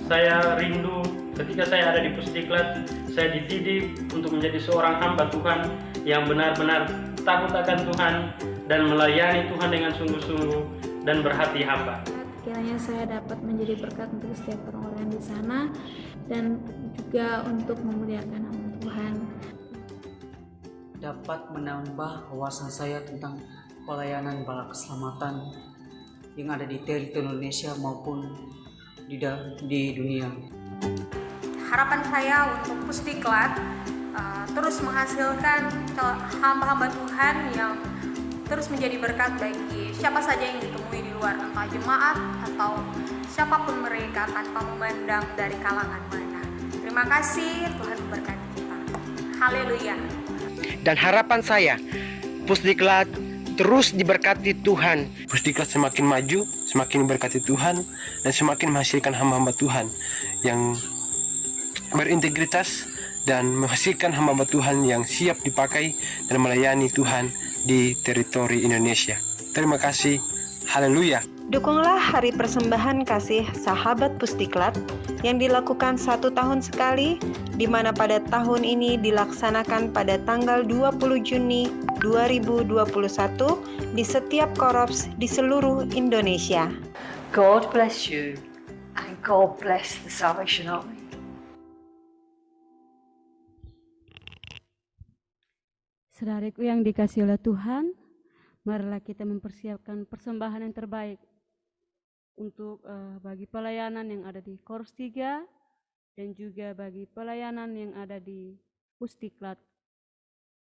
saya rindu ketika saya ada di Pusdiklat, saya dididik untuk menjadi seorang hamba Tuhan yang benar-benar takut akan Tuhan dan melayani Tuhan dengan sungguh-sungguh dan berhati hamba. Kiranya saya dapat menjadi berkat untuk setiap orang-orang di sana dan juga untuk memuliakan nama Tuhan. Dapat menambah wawasan saya tentang pelayanan bala keselamatan yang ada di teritori Indonesia maupun di dunia. Harapan saya untuk Pusdiklat terus menghasilkan hamba-hamba Tuhan yang terus menjadi berkat bagi siapa saja yang ditemui di luar, entah jemaat atau siapapun mereka tanpa memandang dari kalangan mana. Terima kasih, Tuhan memberkati kita. Haleluya. Dan harapan saya, Pusdiklat terus diberkati Tuhan. Pusdiklat semakin maju, semakin diberkati Tuhan, dan semakin menghasilkan hamba-hamba Tuhan yang berintegritas dan menghasilkan hamba-hamba Tuhan yang siap dipakai dan melayani Tuhan di teritori Indonesia. Terima kasih. Haleluya. Dukunglah Hari Persembahan Kasih Sahabat Pusdiklat yang dilakukan 1 tahun sekali, di mana pada tahun ini dilaksanakan pada tanggal 20 Juni 2021 di setiap korps di seluruh Indonesia. God bless you and God bless the Salvation Army. Saudaraku yang dikasihi oleh Tuhan, marilah kita mempersiapkan persembahan yang terbaik untuk bagi pelayanan yang ada di Korps 3 dan juga bagi pelayanan yang ada di Pusdiklat.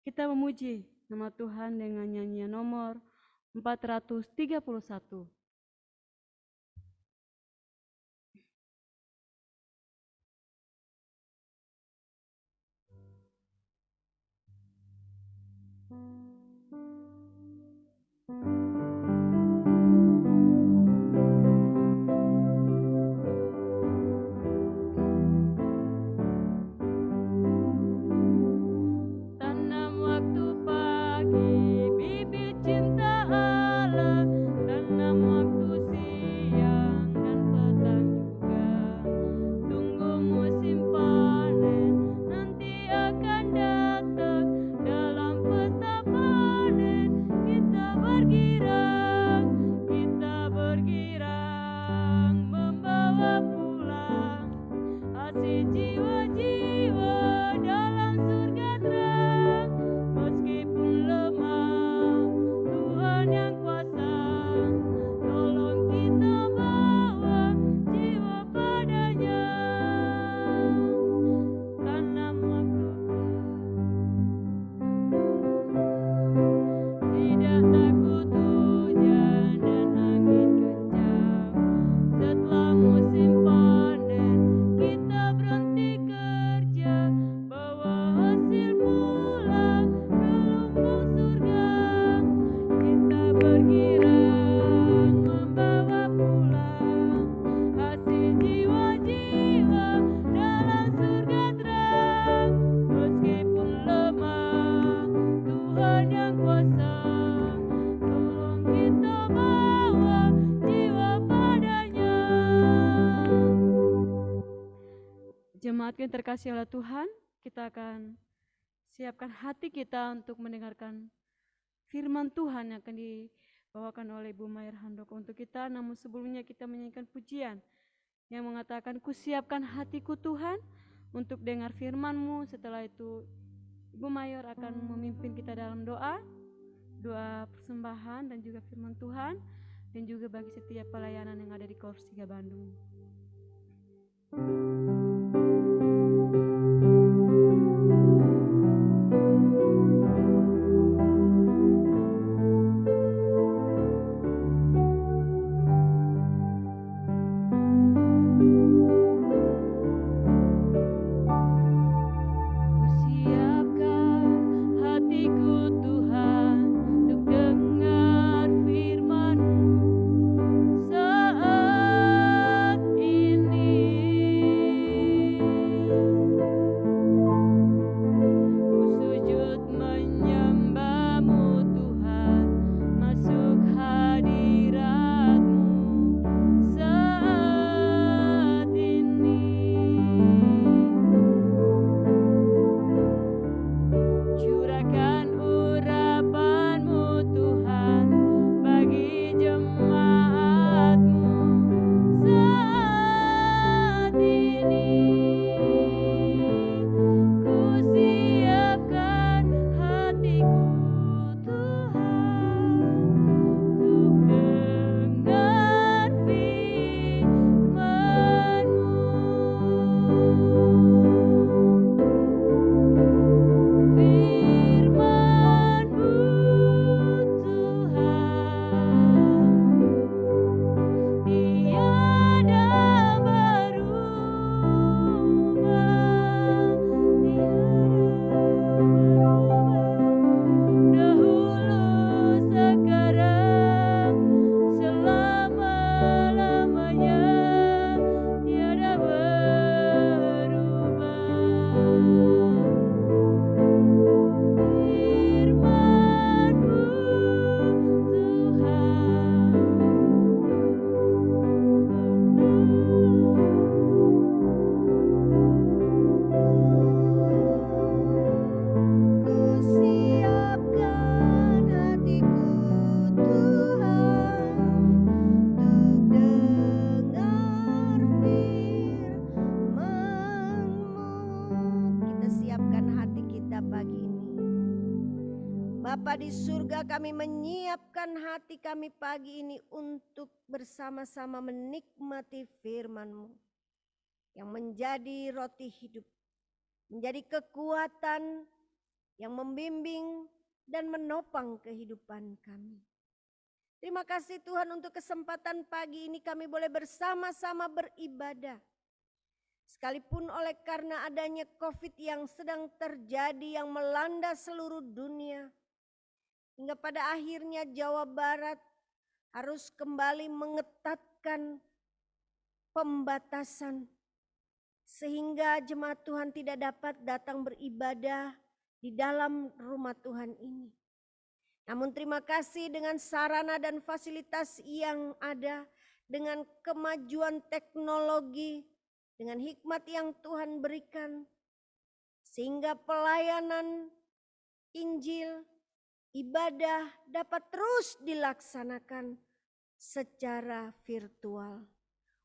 Kita memuji nama Tuhan dengan nyanyian nomor 431. Tunggu musim panen, nanti akan datang. bergirang membawa pulang hasil jiwa-jiwa dalam surga terang. Meskipun lemah, Tuhan yang kuasa, tolong kita bawa jiwa padanya. Jemaat yang terkasih oleh Tuhan, kita akan siapkan hati kita untuk mendengarkan firman Tuhan yang akan dibawakan oleh Ibu Mayer Handoko untuk kita. Namun sebelumnya kita menyanyikan pujian yang mengatakan, ku siapkan hatiku Tuhan untuk dengar firman-Mu. Setelah itu Ibu Mayer akan memimpin kita dalam doa persembahan dan juga firman Tuhan, dan juga bagi setiap pelayanan yang ada di Korps 3 Bandung. Bapa di surga, kami menyiapkan hati kami pagi ini untuk bersama-sama menikmati firman-Mu yang menjadi roti hidup, menjadi kekuatan yang membimbing dan menopang kehidupan kami. Terima kasih Tuhan untuk kesempatan pagi ini kami boleh bersama-sama beribadah. Sekalipun oleh karena adanya COVID yang sedang terjadi yang melanda seluruh dunia, hingga pada akhirnya Jawa Barat harus kembali mengetatkan pembatasan sehingga jemaat Tuhan tidak dapat datang beribadah di dalam rumah Tuhan ini. Namun terima kasih dengan sarana dan fasilitas yang ada, dengan kemajuan teknologi, dengan hikmat yang Tuhan berikan, sehingga pelayanan Injil, ibadah dapat terus dilaksanakan secara virtual.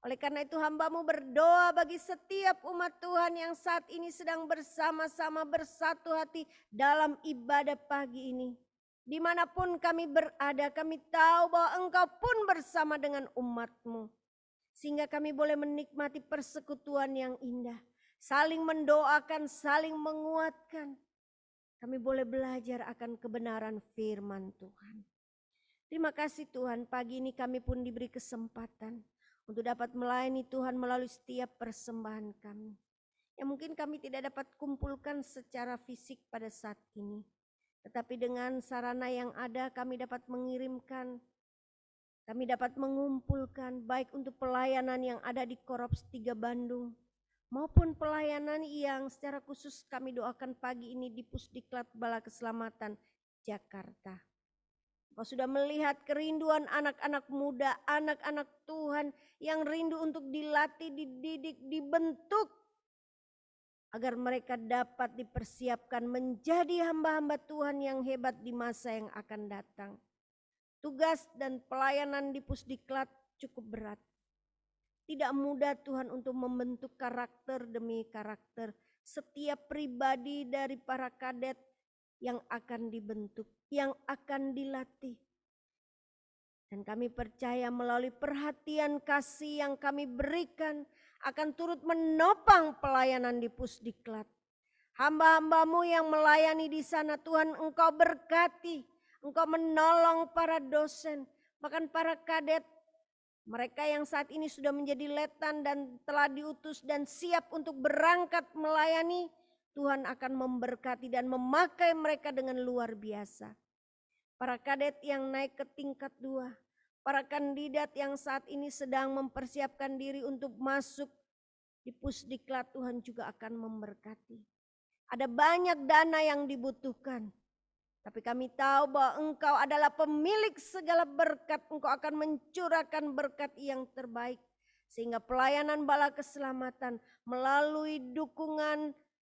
Oleh karena itu hamba-Mu berdoa bagi setiap umat Tuhan yang saat ini sedang bersama-sama bersatu hati dalam ibadah pagi ini. Dimanapun kami berada, kami tahu bahwa Engkau pun bersama dengan umat-Mu. Sehingga kami boleh menikmati persekutuan yang indah. Saling mendoakan, saling menguatkan. Kami boleh belajar akan kebenaran firman Tuhan. Terima kasih Tuhan, pagi ini kami pun diberi kesempatan untuk dapat melayani Tuhan melalui setiap persembahan kami. Yang mungkin kami tidak dapat kumpulkan secara fisik pada saat ini. Tetapi dengan sarana yang ada kami dapat mengirimkan, kami dapat mengumpulkan baik untuk pelayanan yang ada di Korps 3 Bandung maupun pelayanan yang secara khusus kami doakan pagi ini di Pusdiklat Bala Keselamatan Jakarta. Kau sudah melihat kerinduan anak-anak muda, anak-anak Tuhan yang rindu untuk dilatih, dididik, dibentuk agar mereka dapat dipersiapkan menjadi hamba-hamba Tuhan yang hebat di masa yang akan datang. Tugas dan pelayanan di Pusdiklat cukup berat. Tidak mudah Tuhan untuk membentuk karakter demi karakter setiap pribadi dari para kadet yang akan dibentuk, yang akan dilatih. Dan kami percaya melalui perhatian kasih yang kami berikan akan turut menopang pelayanan di Pusdiklat. Hamba-hambamu yang melayani di sana Tuhan Engkau berkati, Engkau menolong para dosen, bahkan para kadet, mereka yang saat ini sudah menjadi letan dan telah diutus dan siap untuk berangkat melayani, Tuhan akan memberkati dan memakai mereka dengan luar biasa. Para kadet yang naik ke tingkat 2, para kandidat yang saat ini sedang mempersiapkan diri untuk masuk di Pusdiklat, Tuhan juga akan memberkati. Ada banyak dana yang dibutuhkan. Tapi kami tahu bahwa Engkau adalah pemilik segala berkat. Engkau akan mencurahkan berkat yang terbaik. Sehingga pelayanan Bala Keselamatan melalui dukungan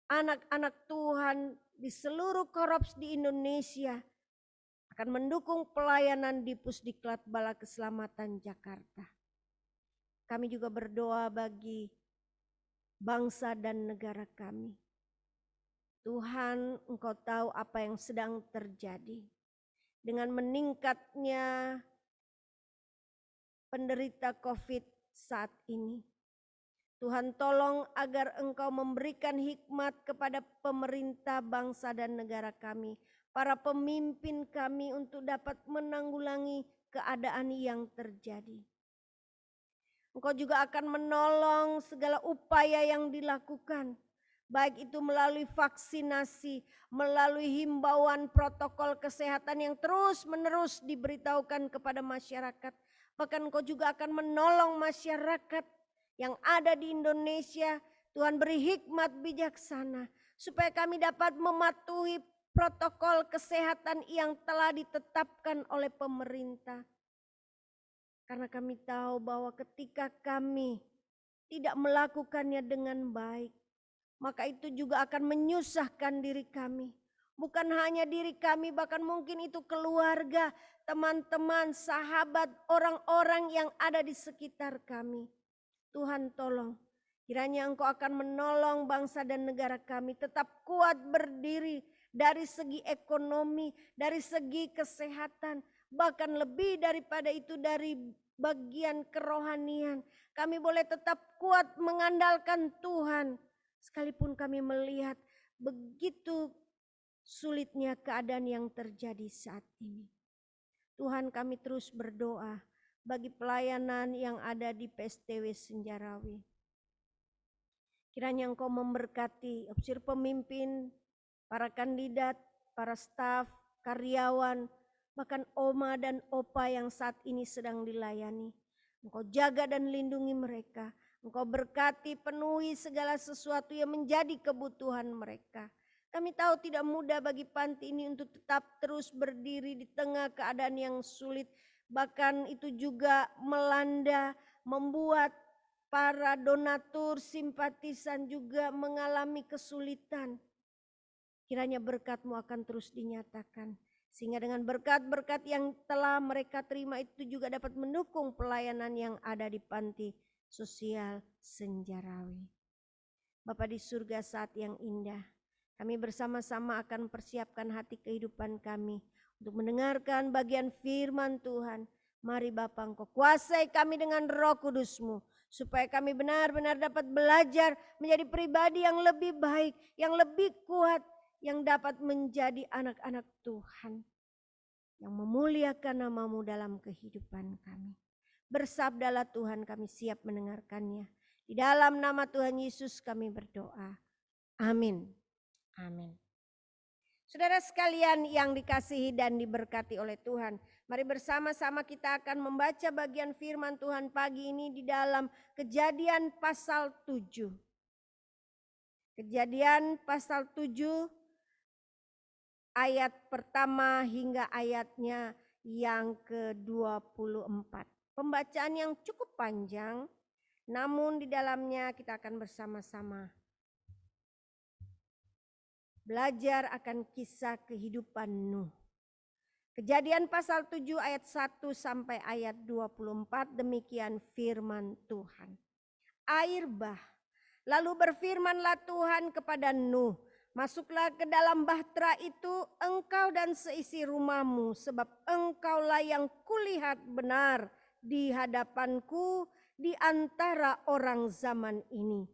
anak-anak Tuhan di seluruh korps di Indonesia akan mendukung pelayanan di Pusdiklat Bala Keselamatan Jakarta. Kami juga berdoa bagi bangsa dan negara kami. Tuhan, Engkau tahu apa yang sedang terjadi. Dengan meningkatnya penderita COVID saat ini. Tuhan tolong agar Engkau memberikan hikmat kepada pemerintah bangsa dan negara kami. Para pemimpin kami untuk dapat menanggulangi keadaan yang terjadi. Engkau juga akan menolong segala upaya yang dilakukan. Baik itu melalui vaksinasi, melalui himbauan protokol kesehatan yang terus-menerus diberitahukan kepada masyarakat. Bahkan Engkau juga akan menolong masyarakat yang ada di Indonesia. Tuhan beri hikmat bijaksana supaya kami dapat mematuhi protokol kesehatan yang telah ditetapkan oleh pemerintah. Karena kami tahu bahwa ketika kami tidak melakukannya dengan baik, maka itu juga akan menyusahkan diri kami. Bukan hanya diri kami, bahkan mungkin itu keluarga, teman-teman, sahabat, orang-orang yang ada di sekitar kami. Tuhan tolong, kiranya Engkau akan menolong bangsa dan negara kami tetap kuat berdiri dari segi ekonomi, dari segi kesehatan, bahkan lebih daripada itu dari bagian kerohanian. Kami boleh tetap kuat mengandalkan Tuhan. Sekalipun kami melihat begitu sulitnya keadaan yang terjadi saat ini. Tuhan, kami terus berdoa bagi pelayanan yang ada di PSTW Senjarawi. Kiranya Engkau memberkati opsir pemimpin, para kandidat, para staf, karyawan, bahkan oma dan opa yang saat ini sedang dilayani. Engkau jaga dan lindungi mereka. Engkau berkati, penuhi segala sesuatu yang menjadi kebutuhan mereka. Kami tahu tidak mudah bagi panti ini untuk tetap terus berdiri di tengah keadaan yang sulit. Bahkan itu juga melanda, membuat para donatur, simpatisan juga mengalami kesulitan. Kiranya berkat-Mu akan terus dinyatakan. Sehingga dengan berkat-berkat yang telah mereka terima itu juga dapat mendukung pelayanan yang ada di panti sosial Senjarawi. Bapa di surga, saat yang indah, kami bersama-sama akan persiapkan hati kehidupan kami untuk mendengarkan bagian firman Tuhan. Mari Bapa, Engkau kuasai kami dengan Roh Kudus-Mu, supaya kami benar-benar dapat belajar menjadi pribadi yang lebih baik, yang lebih kuat, yang dapat menjadi anak-anak Tuhan, yang memuliakan nama-Mu dalam kehidupan kami. Bersabdalah Tuhan, kami siap mendengarkannya. Di dalam nama Tuhan Yesus kami berdoa. Amin. Amin. Saudara sekalian yang dikasihi dan diberkati oleh Tuhan, mari bersama-sama kita akan membaca bagian firman Tuhan pagi ini di dalam Kejadian pasal 7. Kejadian pasal 7 ayat pertama hingga ayatnya yang ke-24. Pembacaan yang cukup panjang, namun di dalamnya kita akan bersama-sama belajar akan kisah kehidupan Nuh. Kejadian pasal 7 ayat 1 sampai ayat 24, demikian firman Tuhan. Air bah. Lalu berfirmanlah Tuhan kepada Nuh, masuklah ke dalam bahtera itu engkau dan seisi rumahmu, sebab engkaulah yang kulihat benar di hadapanku di antara orang zaman ini.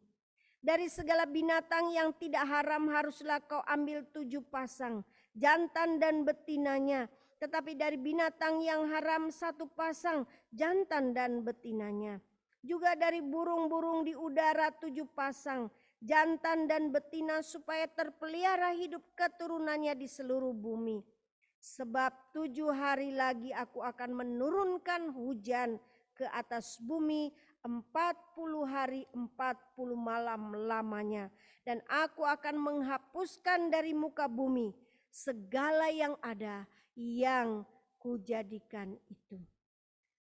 Dari segala binatang yang tidak haram haruslah kau ambil 7 pasang, jantan dan betinanya. Tetapi dari binatang yang haram 1 pasang, jantan dan betinanya. Juga dari burung-burung di udara 7 pasang, jantan dan betina, supaya terpelihara hidup keturunannya di seluruh bumi. Sebab 7 hari lagi aku akan menurunkan hujan ke atas bumi 40 hari 40 malam lamanya. Dan aku akan menghapuskan dari muka bumi segala yang ada yang kujadikan itu.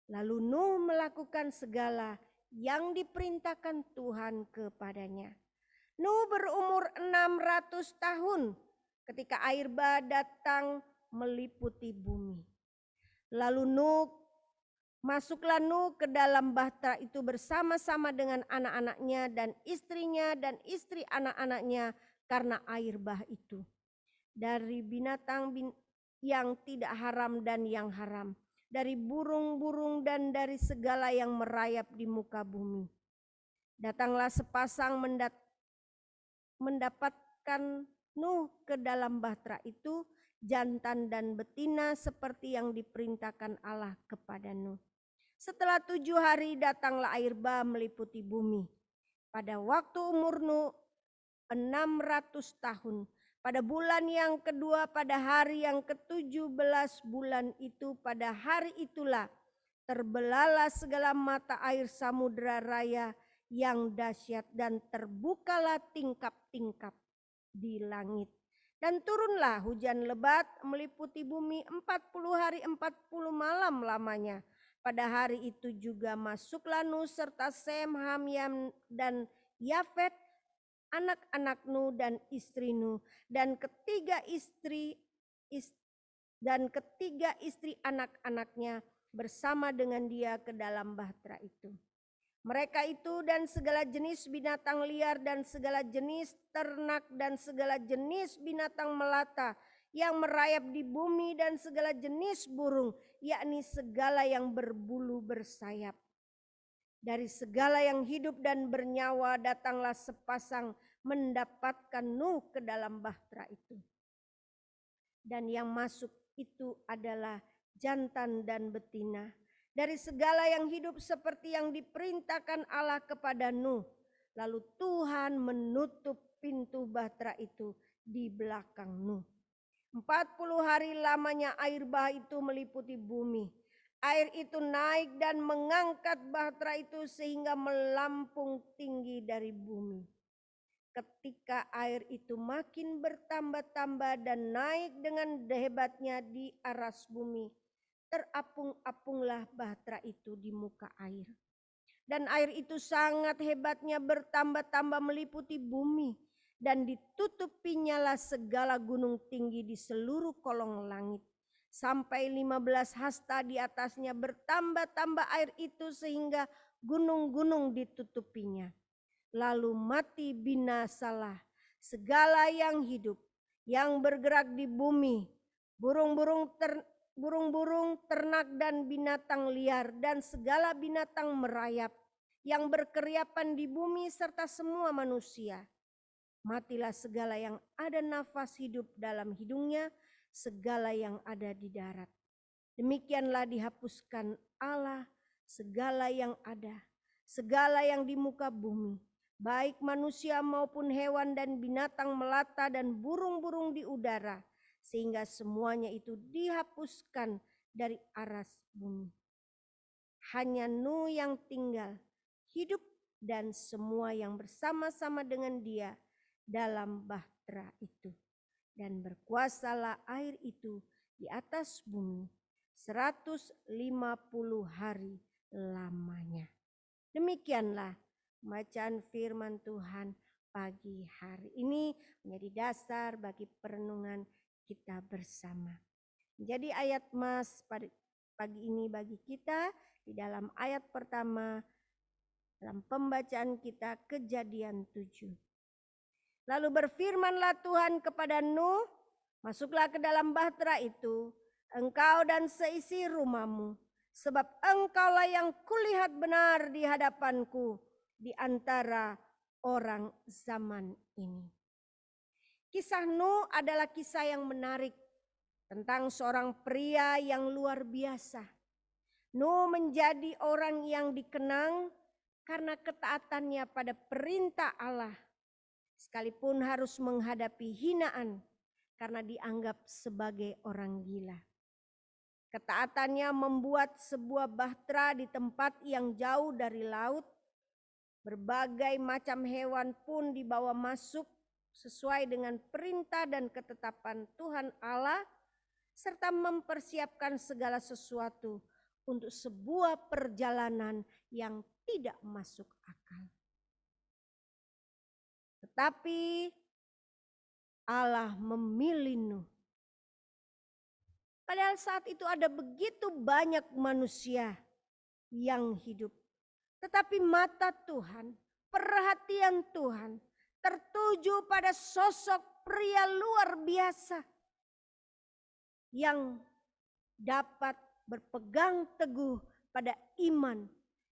Lalu Nuh melakukan segala yang diperintahkan Tuhan kepadanya. Nuh berumur 600 tahun ketika air bah datang meliputi bumi. Lalu masuklah Nuh ke dalam bahtera itu bersama-sama dengan anak-anaknya dan istrinya dan istri anak-anaknya karena air bah itu. Dari binatang yang tidak haram dan yang haram, dari burung-burung dan dari segala yang merayap di muka bumi. Datanglah sepasang mendapatkan Nuh ke dalam bahtera itu, jantan dan betina seperti yang diperintahkan Allah kepada Nuh. Setelah 7 hari datanglah air bah meliputi bumi. Pada waktu umur Nuh 600 tahun, pada bulan yang kedua, pada hari yang ke-17 bulan itu, pada hari itulah terbelahlah segala mata air samudera raya yang dahsyat dan terbukalah tingkap-tingkap di langit. Dan turunlah hujan lebat meliputi bumi 40 hari 40 malam lamanya. Pada hari itu juga masuklah Nuh serta Sem, Ham, Yam, dan Yafet, anak-anak Nuh dan istri Nuh, dan ketiga istri anak-anaknya bersama dengan dia ke dalam bahtera itu. Mereka itu dan segala jenis binatang liar dan segala jenis ternak dan segala jenis binatang melata yang merayap di bumi dan segala jenis burung, yakni segala yang berbulu bersayap. Dari segala yang hidup dan bernyawa datanglah sepasang mendapatkan Nuh ke dalam bahtera itu. Dan yang masuk itu adalah jantan dan betina. Dari segala yang hidup seperti yang diperintahkan Allah kepada Nuh. Lalu Tuhan menutup pintu bahtera itu di belakang Nuh. 40 hari lamanya air bah itu meliputi bumi. Air itu naik dan mengangkat bahtera itu sehingga melampung tinggi dari bumi. Ketika air itu makin bertambah-tambah dan naik dengan hebatnya di aras bumi, terapung-apunglah bahtera itu di muka air. Dan air itu sangat hebatnya bertambah-tambah meliputi bumi, dan ditutupinya lah segala gunung tinggi di seluruh kolong langit. Sampai 15 hasta di atasnya bertambah-tambah air itu sehingga gunung-gunung ditutupinya. Lalu mati binasalah segala yang hidup, yang bergerak di bumi, burung-burung, ternak dan binatang liar, dan segala binatang merayap, yang berkeriapan di bumi serta semua manusia. Matilah segala yang ada nafas hidup dalam hidungnya, segala yang ada di darat. Demikianlah dihapuskan Allah segala yang ada, segala yang di muka bumi, baik manusia maupun hewan dan binatang melata dan burung-burung di udara, sehingga semuanya itu dihapuskan dari aras bumi. Hanya Nuh yang tinggal, hidup dan semua yang bersama-sama dengan dia dalam bahtera itu. Dan berkuasalah air itu di atas bumi 150 hari lamanya. Demikianlah bacaan firman Tuhan pagi hari ini menjadi dasar bagi perenungan kita bersama. Jadi ayat mas pagi ini bagi kita di dalam ayat pertama dalam pembacaan kita Kejadian 7. Lalu berfirmanlah Tuhan kepada Nuh, masuklah ke dalam bahtera itu, engkau dan seisi rumahmu, sebab engkaulah yang kulihat benar di hadapanku di antara orang zaman ini. Kisah Nuh adalah kisah yang menarik tentang seorang pria yang luar biasa. Nuh menjadi orang yang dikenang karena ketaatannya pada perintah Allah, sekalipun harus menghadapi hinaan karena dianggap sebagai orang gila. Ketaatannya membuat sebuah bahtera di tempat yang jauh dari laut. Berbagai macam hewan pun dibawa masuk sesuai dengan perintah dan ketetapan Tuhan Allah, serta mempersiapkan segala sesuatu untuk sebuah perjalanan yang tidak masuk akal. Tetapi Allah memilih Nuh. Padahal saat itu ada begitu banyak manusia yang hidup. Tetapi mata Tuhan, perhatian Tuhan tertuju pada sosok pria luar biasa yang dapat berpegang teguh pada iman,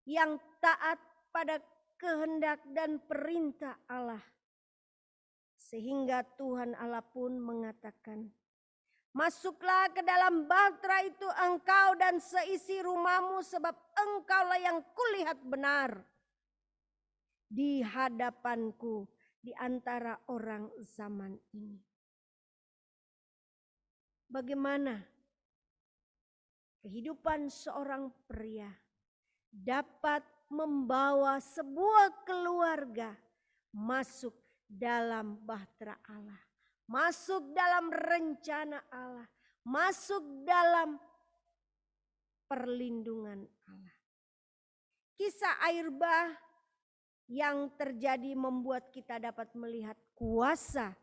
yang taat pada kehendak dan perintah Allah. Sehingga Tuhan Allah pun mengatakan, masuklah ke dalam bahtera itu engkau dan seisi rumahmu, sebab engkaulah yang kulihat benar di hadapanku di antara orang zaman ini. Bagaimana kehidupan seorang pria dapat membawa sebuah keluarga masuk dalam bahtera Allah, masuk dalam rencana Allah, masuk dalam perlindungan Allah. Kisah air bah yang terjadi membuat kita dapat melihat kuasa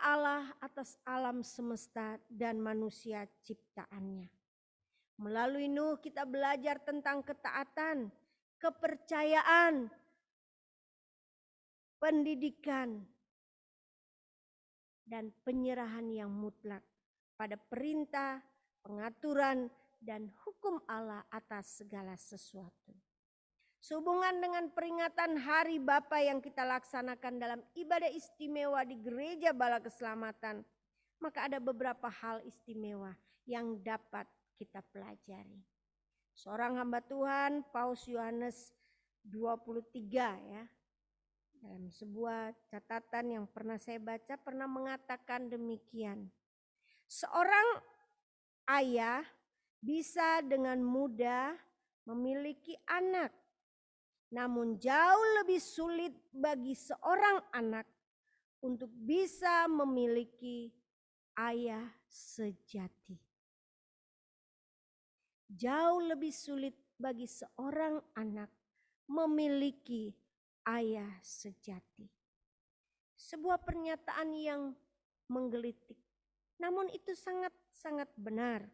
Allah atas alam semesta dan manusia ciptaannya. Melalui Nuh kita belajar tentang ketaatan, kepercayaan, pendidikan, dan penyerahan yang mutlak pada perintah, pengaturan, dan hukum Allah atas segala sesuatu. Sehubungan dengan peringatan Hari Bapa yang kita laksanakan dalam ibadah istimewa di Gereja Bala Keselamatan, maka ada beberapa hal istimewa yang dapat kita pelajari. Seorang hamba Tuhan, Paus Yohanes 23 ya, dalam sebuah catatan yang pernah saya baca pernah mengatakan demikian. Seorang ayah bisa dengan mudah memiliki anak, namun jauh lebih sulit bagi seorang anak untuk bisa memiliki ayah sejati. Jauh lebih sulit bagi seorang anak memiliki ayah sejati. Sebuah pernyataan yang menggelitik, namun itu sangat-sangat benar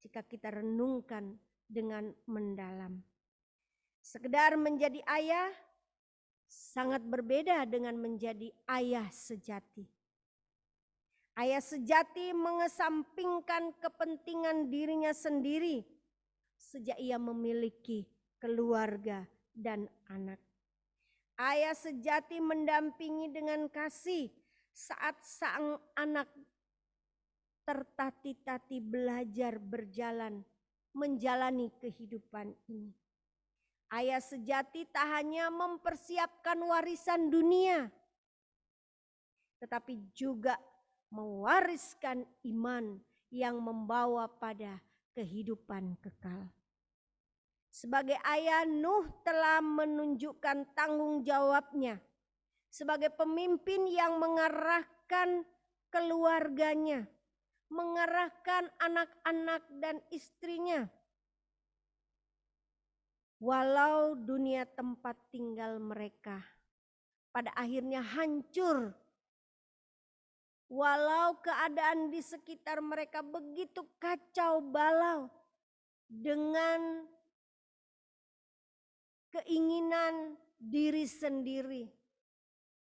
jika kita renungkan dengan mendalam. Sekedar menjadi ayah sangat berbeda dengan menjadi ayah sejati. Ayah sejati mengesampingkan kepentingan dirinya sendiri sejak ia memiliki keluarga dan anak. Ayah sejati mendampingi dengan kasih saat sang anak tertatih-tatih belajar berjalan menjalani kehidupan ini. Ayah sejati tak hanya mempersiapkan warisan dunia, tetapi juga mewariskan iman yang membawa pada kehidupan kekal. Sebagai ayah, Nuh telah menunjukkan tanggung jawabnya sebagai pemimpin yang mengarahkan keluarganya, mengarahkan anak-anak dan istrinya. Walau dunia tempat tinggal mereka pada akhirnya hancur, walau keadaan di sekitar mereka begitu kacau balau dengan keinginan diri sendiri,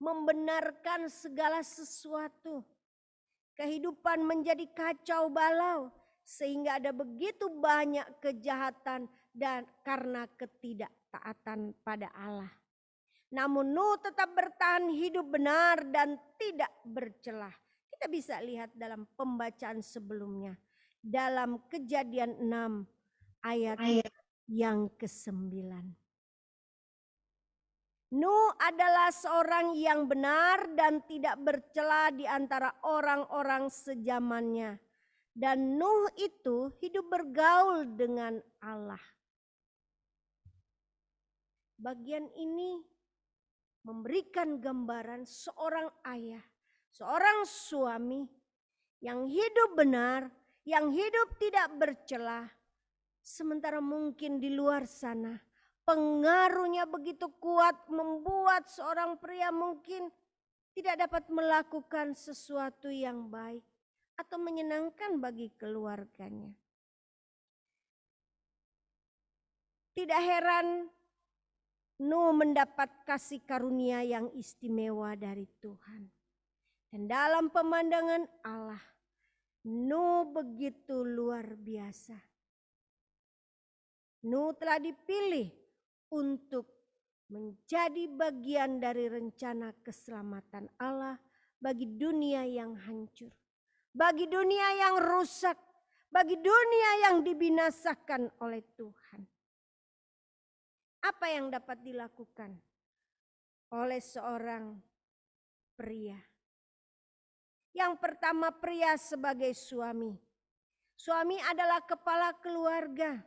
membenarkan segala sesuatu. Kehidupan menjadi kacau balau sehingga ada begitu banyak kejahatan dan karena ketidaktaatan pada Allah. Namun Nuh tetap bertahan hidup benar dan tidak bercelah. Kita bisa lihat dalam pembacaan sebelumnya. Dalam Kejadian 6 ayat yang ke-9. Nuh adalah seorang yang benar dan tidak bercela di antara orang-orang sezamannya. Dan Nuh itu hidup bergaul dengan Allah. Bagian ini memberikan gambaran seorang ayah, seorang suami yang hidup benar, yang hidup tidak bercela. Sementara mungkin di luar sana pengaruhnya begitu kuat membuat seorang pria mungkin tidak dapat melakukan sesuatu yang baik atau menyenangkan bagi keluarganya. Tidak heran Nuh mendapat kasih karunia yang istimewa dari Tuhan. Dan dalam pemandangan Allah, Nuh begitu luar biasa. Nuh telah dipilih untuk menjadi bagian dari rencana keselamatan Allah bagi dunia yang hancur, bagi dunia yang rusak, bagi dunia yang dibinasakan oleh Tuhan. Apa yang dapat dilakukan oleh seorang pria? Yang pertama, pria sebagai suami. Suami adalah kepala keluarga.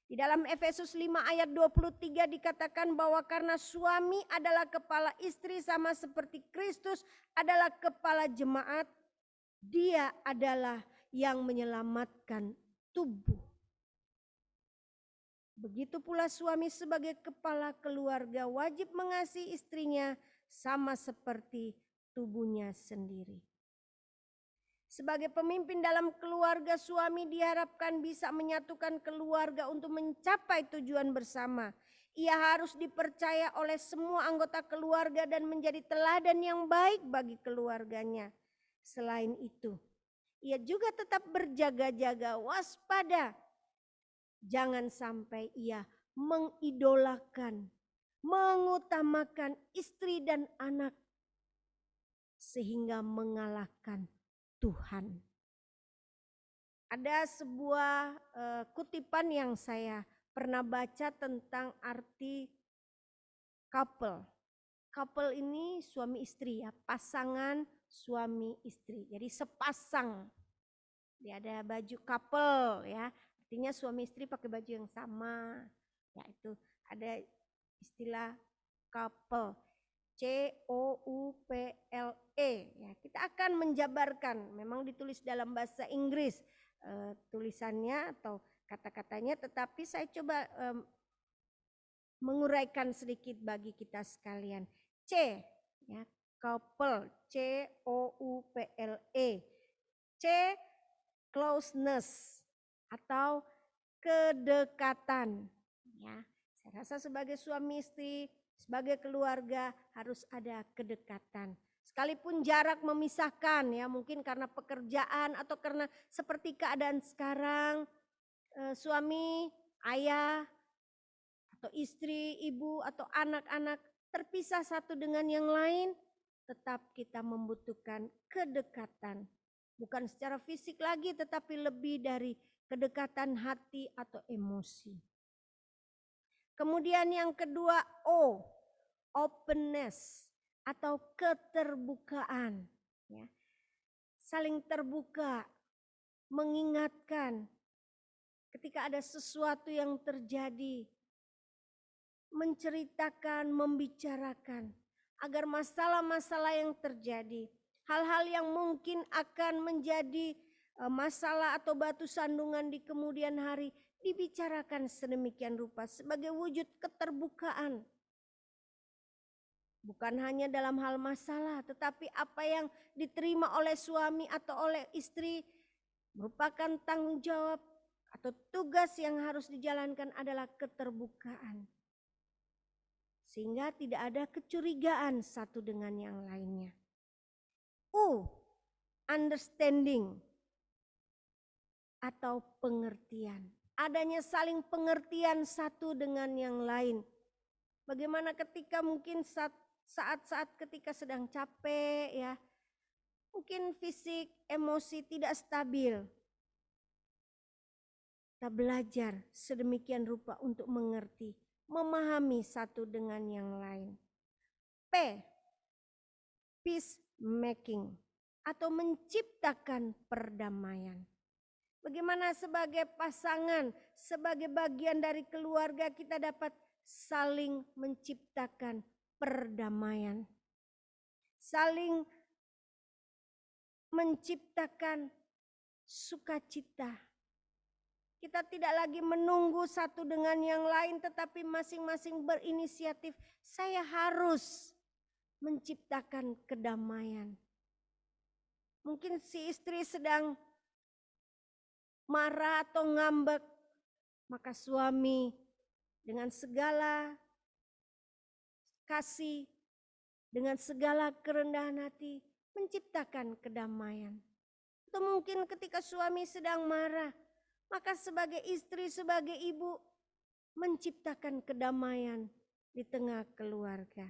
Di dalam Efesus 5 ayat 23 dikatakan bahwa karena suami adalah kepala istri sama seperti Kristus adalah kepala jemaat, dia adalah yang menyelamatkan tubuh. Begitu pula suami sebagai kepala keluarga wajib mengasihi istrinya sama seperti tubuhnya sendiri. Sebagai pemimpin dalam keluarga, suami diharapkan bisa menyatukan keluarga untuk mencapai tujuan bersama. Ia harus dipercaya oleh semua anggota keluarga dan menjadi teladan yang baik bagi keluarganya. Selain itu, ia juga tetap berjaga-jaga, waspada. Jangan sampai ia mengidolakan, mengutamakan istri dan anak sehingga mengalahkan Tuhan. Ada sebuah kutipan yang saya pernah baca tentang arti couple. Couple ini suami istri ya, pasangan suami istri. Jadi sepasang. Dia ada baju couple ya. Artinya suami istri pakai baju yang sama. Ya itu ada istilah couple. COUPLE. Ya, kita akan menjabarkan. Memang ditulis dalam bahasa Inggris tulisannya atau kata-katanya, tetapi saya coba menguraikan sedikit bagi kita sekalian. C, ya, couple, COUPLE. C, closeness atau kedekatan. Ya, saya rasa sebagai suami istri, sebagai keluarga harus ada kedekatan. Sekalipun jarak memisahkan ya, mungkin karena pekerjaan atau karena seperti keadaan sekarang, suami, ayah, atau istri, ibu, atau anak-anak terpisah satu dengan yang lain, tetap kita membutuhkan kedekatan. Bukan secara fisik lagi, tetapi lebih dari kedekatan hati atau emosi. Kemudian yang kedua, O, openness atau keterbukaan. Ya. saling terbuka, mengingatkan ketika ada sesuatu yang terjadi, menceritakan, membicarakan agar masalah-masalah yang terjadi, hal-hal yang mungkin akan menjadi masalah atau batu sandungan di kemudian hari dibicarakan sedemikian rupa sebagai wujud keterbukaan. Bukan hanya dalam hal masalah, tetapi apa yang diterima oleh suami atau oleh istri merupakan tanggung jawab atau tugas yang harus dijalankan adalah keterbukaan. Sehingga tidak ada kecurigaan satu dengan yang lainnya. Understanding atau pengertian. Adanya saling pengertian satu dengan yang lain. Bagaimana ketika mungkin saat-saat ketika sedang capek ya, mungkin fisik, emosi tidak stabil. Kita belajar sedemikian rupa untuk mengerti, memahami satu dengan yang lain. P, peacemaking atau menciptakan perdamaian. Bagaimana sebagai pasangan, sebagai bagian dari keluarga kita dapat saling menciptakan perdamaian. Saling menciptakan sukacita. Kita tidak lagi menunggu satu dengan yang lain, tetapi masing-masing berinisiatif. Saya harus menciptakan kedamaian. Mungkin si istri sedang marah atau ngambek, maka suami dengan segala kasih, dengan segala kerendahan hati menciptakan kedamaian. Atau mungkin ketika suami sedang marah, maka sebagai istri, sebagai ibu menciptakan kedamaian di tengah keluarga.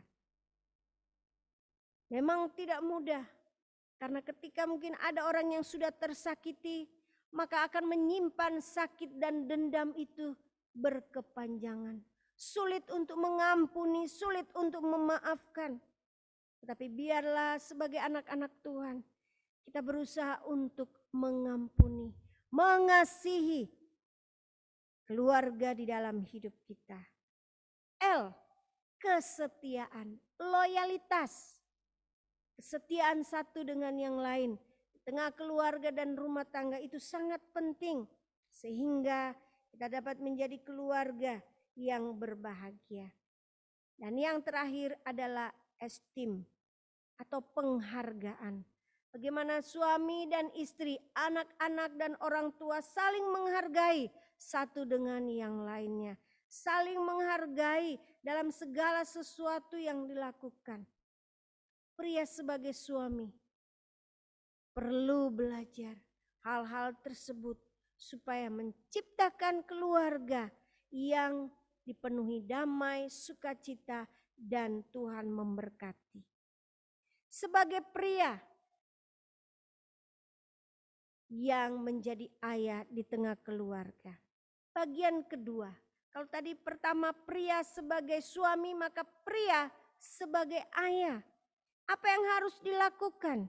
Memang tidak mudah, karena ketika mungkin ada orang yang sudah tersakiti, maka akan menyimpan sakit dan dendam itu berkepanjangan. Sulit untuk mengampuni, sulit untuk memaafkan. Tetapi biarlah sebagai anak-anak Tuhan, kita berusaha untuk mengampuni, mengasihi keluarga di dalam hidup kita. L, kesetiaan, loyalitas. Kesetiaan satu dengan yang lain. Tengah keluarga dan rumah tangga itu sangat penting sehingga kita dapat menjadi keluarga yang berbahagia. Dan yang terakhir adalah esteem atau penghargaan. Bagaimana suami dan istri, anak-anak dan orang tua saling menghargai satu dengan yang lainnya. Saling menghargai dalam segala sesuatu yang dilakukan. Pria sebagai suami perlu belajar hal-hal tersebut supaya menciptakan keluarga yang dipenuhi damai, sukacita, dan Tuhan memberkati. Sebagai pria yang menjadi ayah di tengah keluarga. Bagian kedua, kalau tadi pertama pria sebagai suami, maka pria sebagai ayah. Apa yang harus dilakukan?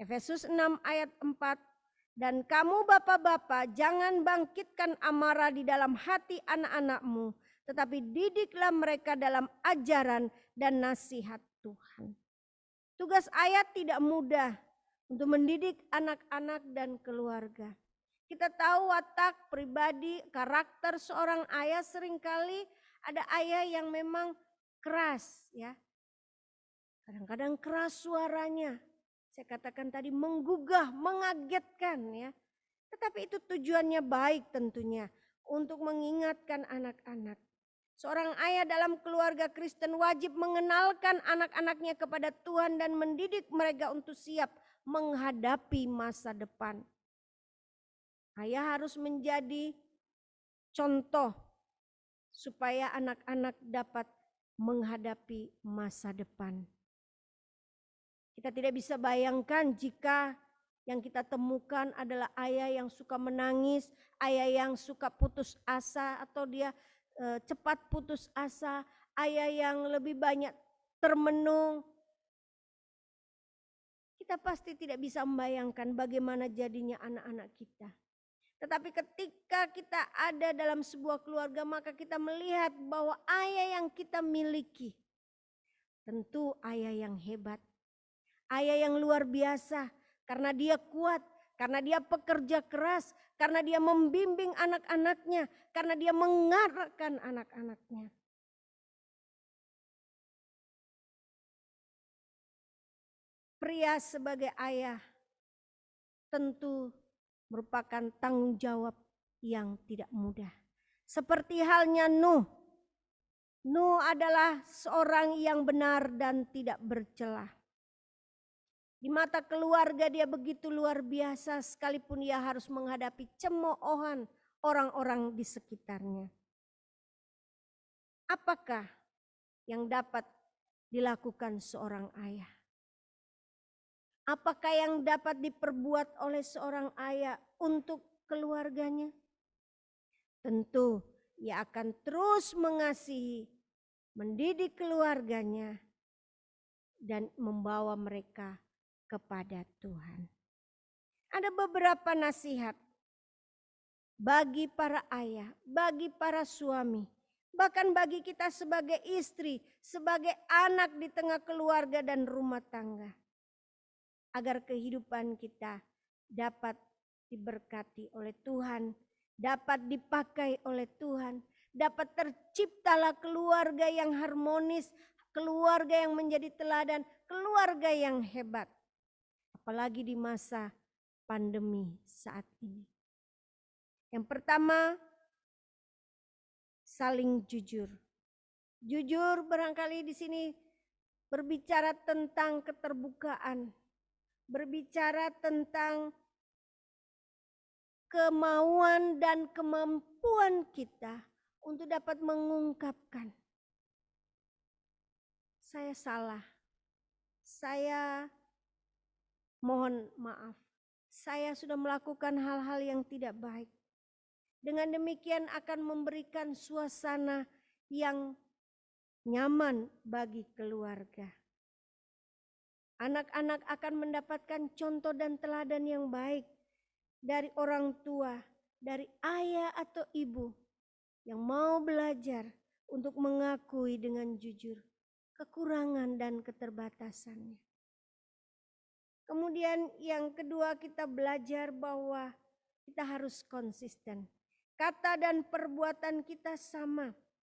Efesus 6 ayat 4, dan kamu bapak-bapak jangan bangkitkan amarah di dalam hati anak-anakmu, tetapi didiklah mereka dalam ajaran dan nasihat Tuhan. Tugas ayah tidak mudah untuk mendidik anak-anak dan keluarga. Kita tahu watak pribadi, karakter seorang ayah seringkali ada ayah yang memang keras ya. Kadang-kadang keras suaranya. Saya katakan tadi menggugah, mengagetkan ya. Tetapi itu tujuannya baik tentunya untuk mengingatkan anak-anak. Seorang ayah dalam keluarga Kristen wajib mengenalkan anak-anaknya kepada Tuhan dan mendidik mereka untuk siap menghadapi masa depan. Ayah harus menjadi contoh supaya anak-anak dapat menghadapi masa depan. Kita tidak bisa bayangkan jika yang kita temukan adalah ayah yang suka menangis, ayah yang suka putus asa atau dia cepat putus asa, ayah yang lebih banyak termenung. Kita kita pasti tidak bisa membayangkan bagaimana jadinya anak-anak kita. Tetapi ketika kita ada dalam sebuah keluarga, maka kita melihat bahwa ayah yang kita miliki tentu ayah yang hebat, ayah yang luar biasa, karena dia kuat, karena dia pekerja keras, karena dia membimbing anak-anaknya, karena dia mengarahkan anak-anaknya. Pria sebagai ayah tentu merupakan tanggung jawab yang tidak mudah. Seperti halnya Nuh. Nuh adalah seorang yang benar dan tidak bercelah. Di mata keluarga dia begitu luar biasa sekalipun ia harus menghadapi cemoohan orang-orang di sekitarnya. Apakah yang dapat dilakukan seorang ayah? Apakah yang dapat diperbuat oleh seorang ayah untuk keluarganya? Tentu ia akan terus mengasihi, mendidik keluarganya, dan membawa mereka kepada Tuhan. Ada beberapa nasihat bagi para ayah, bagi para suami, bahkan bagi kita sebagai istri, sebagai anak di tengah keluarga dan rumah tangga. Agar kehidupan kita dapat diberkati oleh Tuhan, dapat dipakai oleh Tuhan, dapat terciptalah keluarga yang harmonis, keluarga yang menjadi teladan, keluarga yang hebat. Apalagi di masa pandemi saat ini. Yang pertama, saling jujur. Jujur barangkali di sini berbicara tentang keterbukaan. Berbicara tentang kemauan dan kemampuan kita untuk dapat mengungkapkan, saya salah, saya mohon maaf, saya sudah melakukan hal-hal yang tidak baik. Dengan demikian akan memberikan suasana yang nyaman bagi keluarga. Anak-anak akan mendapatkan contoh dan teladan yang baik dari orang tua, dari ayah atau ibu yang mau belajar untuk mengakui dengan jujur kekurangan dan keterbatasannya. Kemudian yang kedua, kita belajar bahwa kita harus konsisten. Kata dan perbuatan kita sama.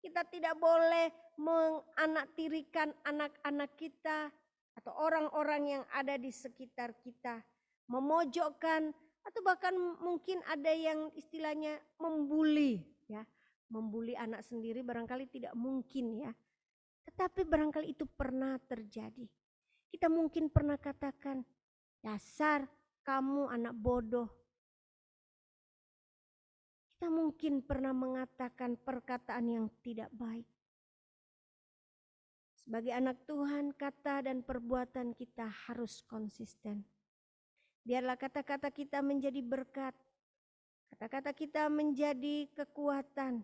Kita tidak boleh menganaktirikan anak-anak kita atau orang-orang yang ada di sekitar kita, memojokkan atau bahkan mungkin ada yang istilahnya membuli, ya, membuli anak sendiri barangkali tidak mungkin ya, tetapi barangkali itu pernah terjadi. Kita mungkin pernah katakan, dasar kamu anak bodoh. Kita mungkin pernah mengatakan perkataan yang tidak baik. Sebagai anak Tuhan, kata dan perbuatan kita harus konsisten. Biarlah kata-kata kita menjadi berkat. Kata-kata kita menjadi kekuatan,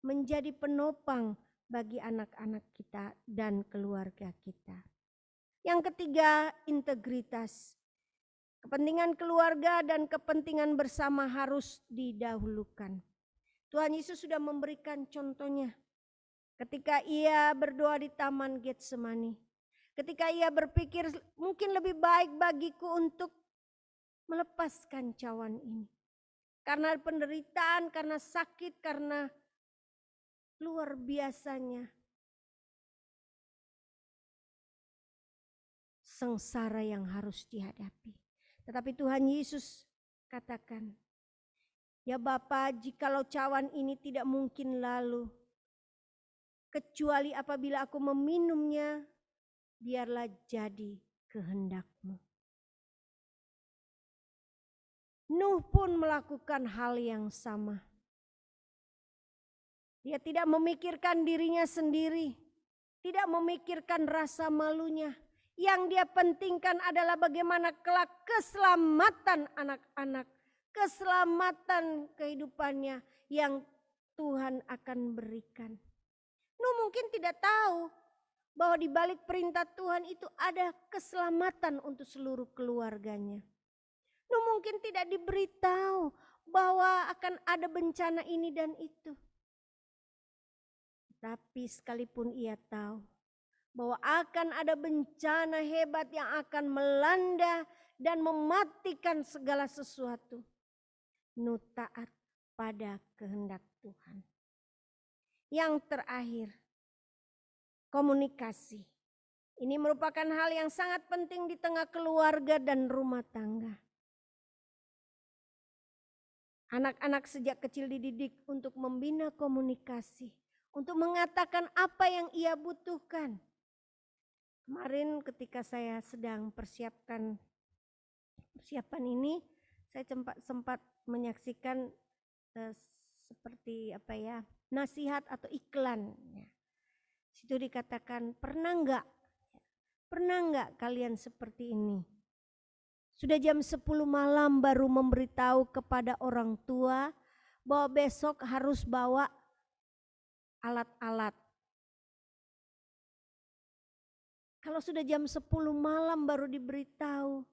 menjadi penopang bagi anak-anak kita dan keluarga kita. Yang ketiga, integritas. Kepentingan keluarga dan kepentingan bersama harus didahulukan. Tuhan Yesus sudah memberikan contohnya. Ketika ia berdoa di Taman Getsemani, ketika ia berpikir mungkin lebih baik bagiku untuk melepaskan cawan ini. Karena penderitaan, karena sakit, karena luar biasanya sengsara yang harus dihadapi. Tetapi Tuhan Yesus katakan, ya Bapa, jikalau cawan ini tidak mungkin lalu, kecuali apabila aku meminumnya, biarlah jadi kehendak-Mu. Nuh pun melakukan hal yang sama. Dia tidak memikirkan dirinya sendiri, tidak memikirkan rasa malunya. Yang dia pentingkan adalah bagaimana kelak keselamatan anak-anak, keselamatan kehidupannya yang Tuhan akan berikan. Nuh mungkin tidak tahu bahwa di balik perintah Tuhan itu ada keselamatan untuk seluruh keluarganya. Nuh mungkin tidak diberitahu bahwa akan ada bencana ini dan itu. Tapi sekalipun ia tahu bahwa akan ada bencana hebat yang akan melanda dan mematikan segala sesuatu, Nuh taat pada kehendak Tuhan. Yang terakhir, komunikasi. Ini merupakan hal yang sangat penting di tengah keluarga dan rumah tangga. Anak-anak sejak kecil dididik untuk membina komunikasi, untuk mengatakan apa yang ia butuhkan. Kemarin ketika saya sedang persiapan ini, saya sempat menyaksikan seperti nasihat atau iklan. Situ dikatakan, pernah nggak kalian seperti ini? Sudah jam 10 malam baru memberitahu kepada orang tua bahwa besok harus bawa alat-alat. Kalau sudah jam 10 malam baru diberitahu,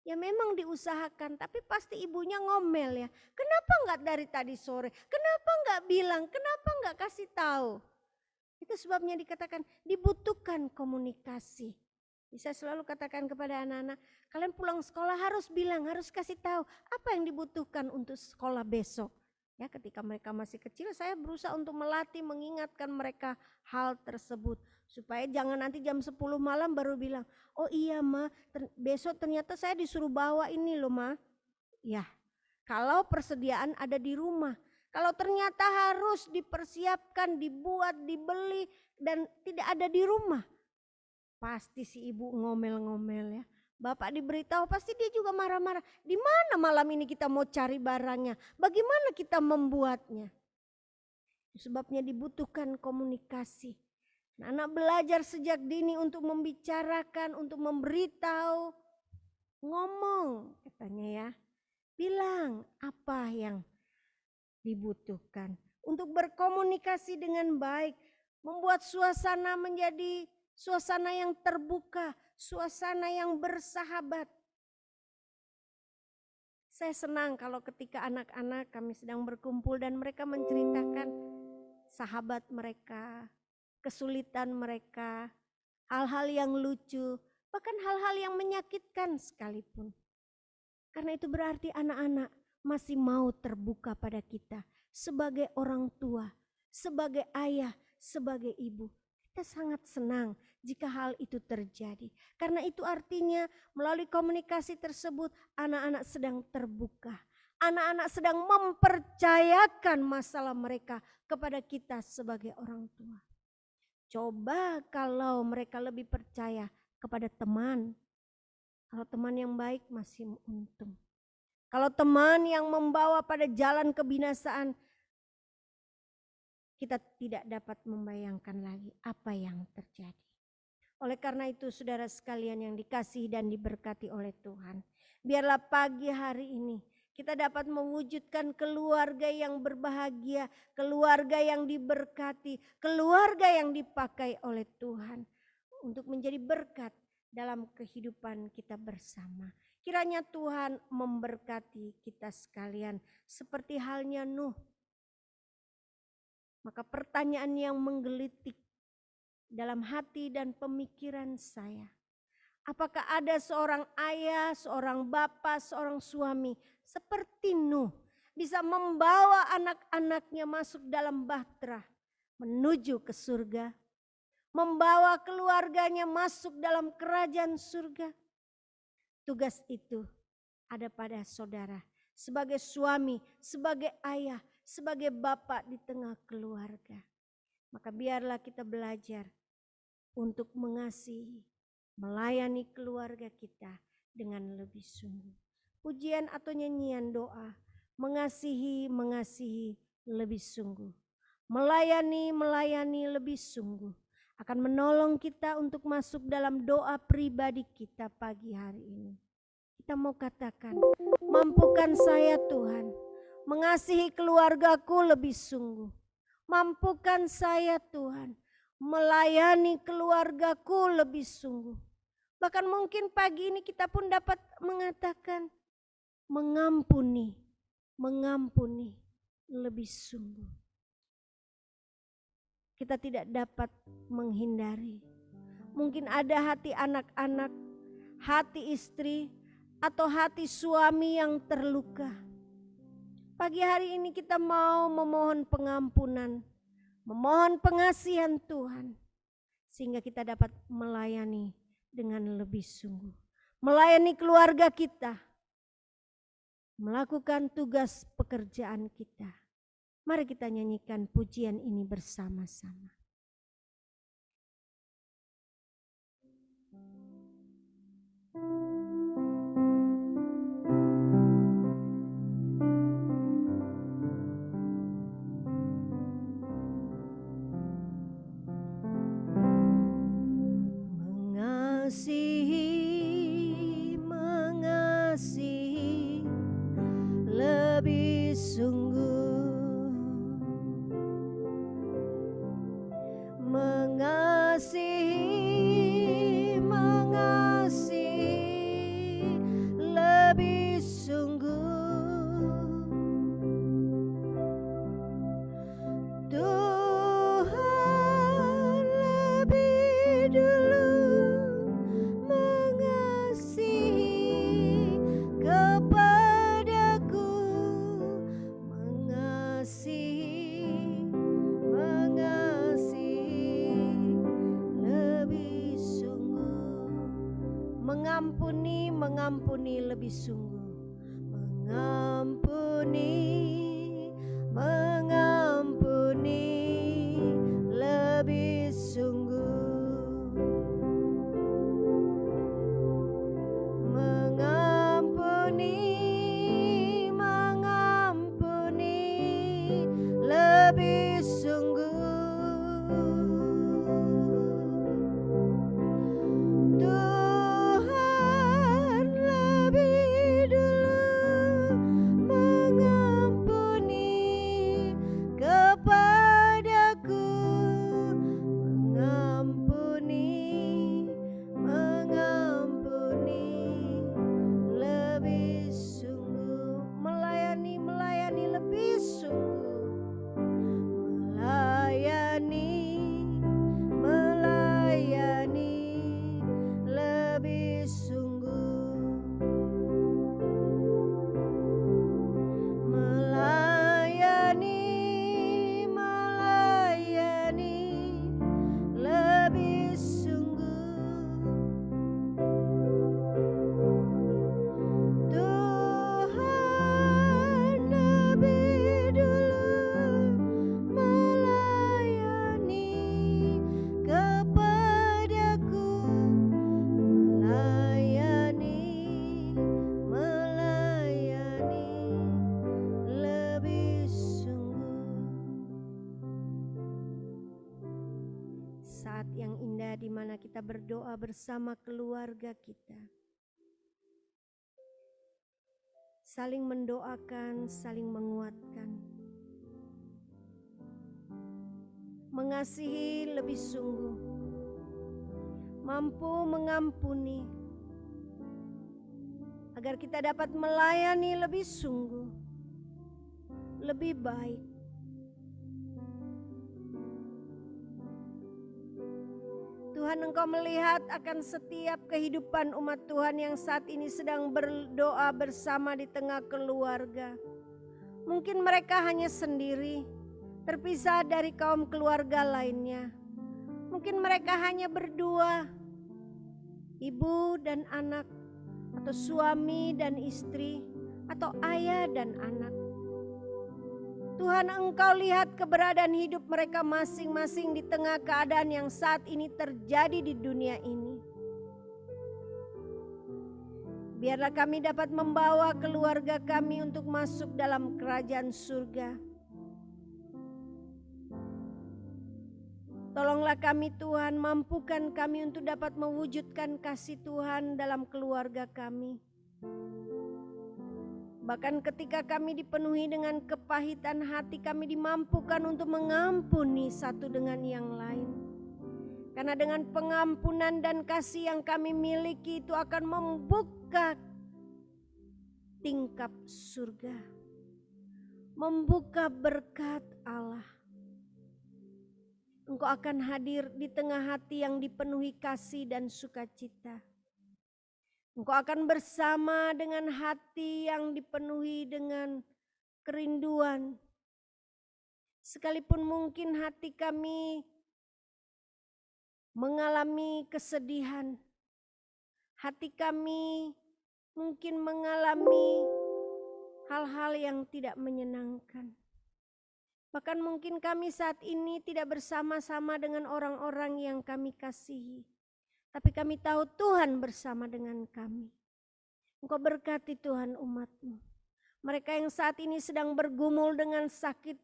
ya memang diusahakan, tapi pasti ibunya ngomel ya. Kenapa nggak dari tadi sore? Kenapa nggak bilang? Kenapa nggak kasih tahu? Itu sebabnya dikatakan dibutuhkan komunikasi. Saya selalu katakan kepada anak-anak, kalian pulang sekolah harus bilang, harus kasih tahu apa yang dibutuhkan untuk sekolah besok. Ya, ketika mereka masih kecil, saya berusaha untuk melatih, mengingatkan mereka hal tersebut. Supaya jangan nanti jam 10 malam baru bilang, oh iya Ma, besok ternyata saya disuruh bawa ini loh Ma. Ya, kalau persediaan ada di rumah. Kalau ternyata harus dipersiapkan, dibuat, dibeli, dan tidak ada di rumah, pasti si ibu ngomel-ngomel ya. Bapak diberitahu pasti dia juga marah-marah. Di mana malam ini kita mau cari barangnya? Bagaimana kita membuatnya? Sebabnya dibutuhkan komunikasi. Anak belajar sejak dini untuk membicarakan, untuk memberitahu. Ngomong katanya ya. Bilang apa yang dibutuhkan. Untuk berkomunikasi dengan baik. Membuat suasana menjadi suasana yang terbuka. Suasana yang bersahabat. Saya senang kalau ketika anak-anak kami sedang berkumpul dan mereka menceritakan sahabat mereka, kesulitan mereka, hal-hal yang lucu, bahkan hal-hal yang menyakitkan sekalipun. Karena itu berarti anak-anak masih mau terbuka pada kita sebagai orang tua, sebagai ayah, sebagai ibu. Kita sangat senang jika hal itu terjadi. Karena itu artinya melalui komunikasi tersebut anak-anak sedang terbuka. Anak-anak sedang mempercayakan masalah mereka kepada kita sebagai orang tua. Coba kalau mereka lebih percaya kepada teman. Kalau teman yang baik masih untung. Kalau teman yang membawa pada jalan kebinasaan, kita tidak dapat membayangkan lagi apa yang terjadi. Oleh karena itu saudara sekalian yang dikasihi dan diberkati oleh Tuhan. Biarlah pagi hari ini kita dapat mewujudkan keluarga yang berbahagia, keluarga yang diberkati, keluarga yang dipakai oleh Tuhan. Untuk menjadi berkat dalam kehidupan kita bersama. Kiranya Tuhan memberkati kita sekalian seperti halnya Nuh. Maka pertanyaan yang menggelitik dalam hati dan pemikiran saya. Apakah ada seorang ayah, seorang bapak, seorang suami seperti Nuh bisa membawa anak-anaknya masuk dalam bahtera menuju ke surga? Membawa keluarganya masuk dalam kerajaan surga? Tugas itu ada pada saudara sebagai suami, sebagai ayah, sebagai bapak di tengah keluarga. Maka biarlah kita belajar untuk mengasihi, melayani keluarga kita dengan lebih sungguh. Pujian atau nyanyian doa, mengasihi lebih sungguh. Melayani lebih sungguh. Akan menolong kita untuk masuk dalam doa pribadi kita pagi hari ini. Kita mau katakan, mampukan saya Tuhan mengasihi keluargaku lebih sungguh. Mampukan saya Tuhan melayani keluargaku lebih sungguh. Bahkan mungkin pagi ini kita pun dapat mengatakan mengampuni lebih sungguh. Kita tidak dapat menghindari. Mungkin ada hati anak-anak, hati istri, atau hati suami yang terluka. Pagi hari ini kita mau memohon pengampunan, memohon pengasihan Tuhan, sehingga kita dapat melayani dengan lebih sungguh. Melayani keluarga kita, melakukan tugas pekerjaan kita. Mari kita nyanyikan pujian ini bersama-sama. Mengasihi lebih sungguh, mengasihi lebih sungguh. Tuhan lebih dulu mengasihi kepadaku, mengasihi lebih sungguh, mengampuni lebih sungguh, mengampuni lebih sungguh, mengampuni lebih sungguh. Tuhan lebih dulu mengampuni kepadaku, mengampuni lebih sungguh, melayani lebih sungguh, melayani lebih sungguh, melayani lebih sungguh. Tuhan lebih dulu melayani kepadaku, melayani lebih sungguh. Saat yang indah di mana kita berdoa bersama keluarga kita, saling mendoakan, saling menguatkan, mengasihi lebih sungguh, mampu mengampuni, agar kita dapat melayani lebih sungguh, lebih baik. Tuhan, Engkau melihat akan setiap kehidupan umat Tuhan yang saat ini sedang berdoa bersama di tengah keluarga. Mungkin mereka hanya sendiri, terpisah dari kaum keluarga lainnya. Mungkin mereka hanya berdua, ibu dan anak, atau suami dan istri, atau ayah dan anak. Tuhan, Engkau lihat keberadaan hidup mereka masing-masing di tengah keadaan yang saat ini terjadi di dunia ini. Biarlah kami dapat membawa keluarga kami untuk masuk dalam kerajaan surga. Tolonglah kami Tuhan, mampukan kami untuk dapat mewujudkan kasih Tuhan dalam keluarga kami. Bahkan ketika kami dipenuhi dengan kepahitan hati, kami dimampukan untuk mengampuni satu dengan yang lain. Karena dengan pengampunan dan kasih yang kami miliki itu akan membuka tingkap surga, membuka berkat Allah. Engkau akan hadir di tengah hati yang dipenuhi kasih dan sukacita. Engkau akan bersama dengan hati yang dipenuhi dengan kerinduan. Sekalipun mungkin hati kami mengalami kesedihan, hati kami mungkin mengalami hal-hal yang tidak menyenangkan. Bahkan mungkin kami saat ini tidak bersama-sama dengan orang-orang yang kami kasihi. Tapi kami tahu Tuhan bersama dengan kami. Engkau berkati Tuhan umat-Mu. Mereka yang saat ini sedang bergumul dengan sakit,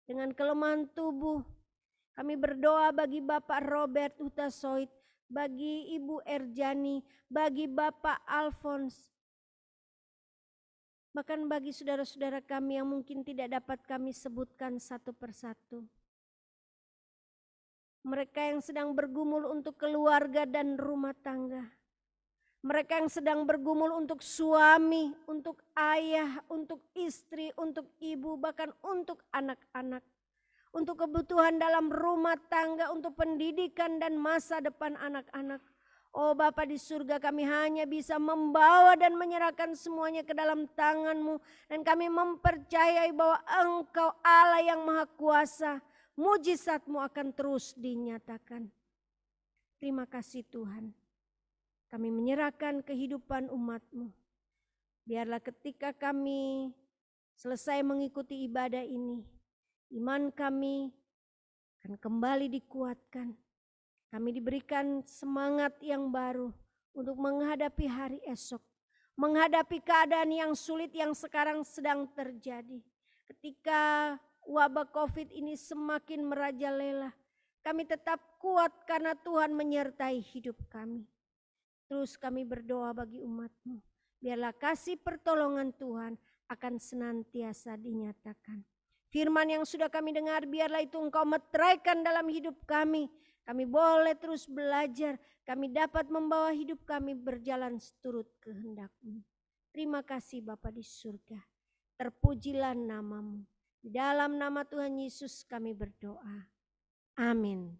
dengan kelemahan tubuh. Kami berdoa bagi Bapak Robert Hutasoit, bagi Ibu Erjani, bagi Bapak Alphonse. Bahkan bagi saudara-saudara kami yang mungkin tidak dapat kami sebutkan satu persatu. Mereka yang sedang bergumul untuk keluarga dan rumah tangga. Mereka yang sedang bergumul untuk suami, untuk ayah, untuk istri, untuk ibu, bahkan untuk anak-anak. Untuk kebutuhan dalam rumah tangga, untuk pendidikan dan masa depan anak-anak. Oh Bapa di surga, kami hanya bisa membawa dan menyerahkan semuanya ke dalam tangan-Mu. Dan kami mempercayai bahwa Engkau Allah yang Maha Kuasa. Mujizat-Mu akan terus dinyatakan. Terima kasih Tuhan. Kami menyerahkan kehidupan umat-Mu. Biarlah ketika kami selesai mengikuti ibadah ini, iman kami akan kembali dikuatkan. Kami diberikan semangat yang baru untuk menghadapi hari esok. Menghadapi keadaan yang sulit yang sekarang sedang terjadi. Ketika wabah COVID ini semakin merajalela, kami tetap kuat karena Tuhan menyertai hidup kami. Terus kami berdoa bagi umat-Mu. Biarlah kasih pertolongan Tuhan akan senantiasa dinyatakan. Firman yang sudah kami dengar, biarlah itu Engkau meteraikan dalam hidup kami. Kami boleh terus belajar. Kami dapat membawa hidup kami berjalan seturut kehendak-Mu. Terima kasih Bapa di surga. Terpujilah nama-Mu. Di dalam nama Tuhan Yesus kami berdoa. Amin.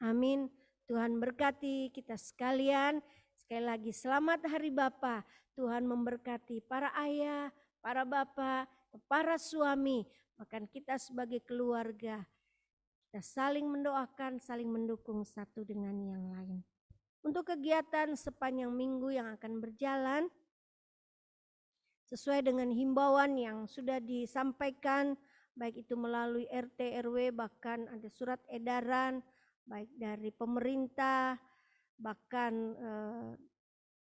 Amin. Tuhan berkati kita sekalian. Sekali lagi selamat Hari Bapa. Tuhan memberkati para ayah, para bapak, para suami, bahkan kita sebagai keluarga. Kita saling mendoakan, saling mendukung satu dengan yang lain. Untuk kegiatan sepanjang minggu yang akan berjalan, sesuai dengan himbauan yang sudah disampaikan, baik itu melalui RT, RW, bahkan ada surat edaran, baik dari pemerintah, bahkan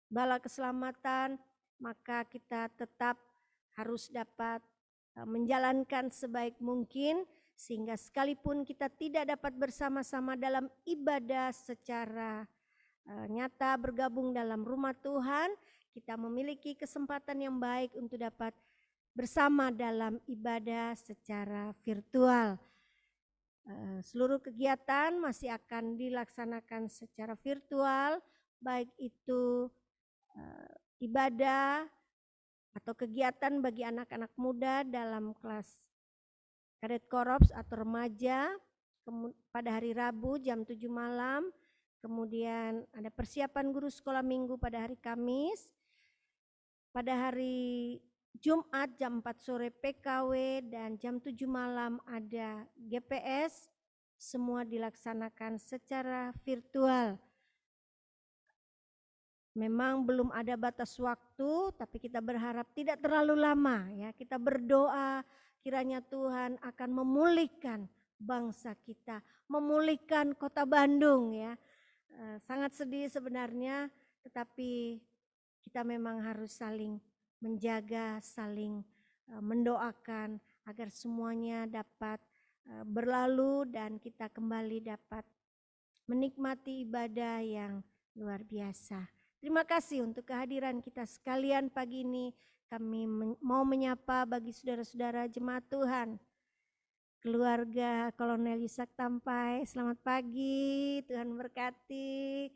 bala keselamatan, maka kita tetap harus dapat menjalankan sebaik mungkin, sehingga sekalipun kita tidak dapat bersama-sama dalam ibadah secara nyata bergabung dalam rumah Tuhan, kita memiliki kesempatan yang baik untuk dapat bersama dalam ibadah secara virtual. Seluruh kegiatan masih akan dilaksanakan secara virtual, baik itu ibadah atau kegiatan bagi anak-anak muda dalam kelas Kadet Korps atau remaja pada hari Rabu jam 7 malam, kemudian ada persiapan guru sekolah minggu pada hari Kamis, pada hari Jumat jam 4 sore PKW, dan jam 7 malam ada GPS, semua dilaksanakan secara virtual. Memang belum ada batas waktu, tapi kita berharap tidak terlalu lama ya. Kita berdoa kiranya Tuhan akan memulihkan bangsa kita, memulihkan kota Bandung ya. Sangat sedih sebenarnya, tetapi kita memang harus saling menjaga, saling mendoakan agar semuanya dapat berlalu dan kita kembali dapat menikmati ibadah yang luar biasa. Terima kasih untuk kehadiran kita sekalian pagi ini. Kami mau menyapa bagi saudara-saudara jemaat Tuhan. keluarga Kolonel Yusak Tampai, selamat pagi, Tuhan berkati.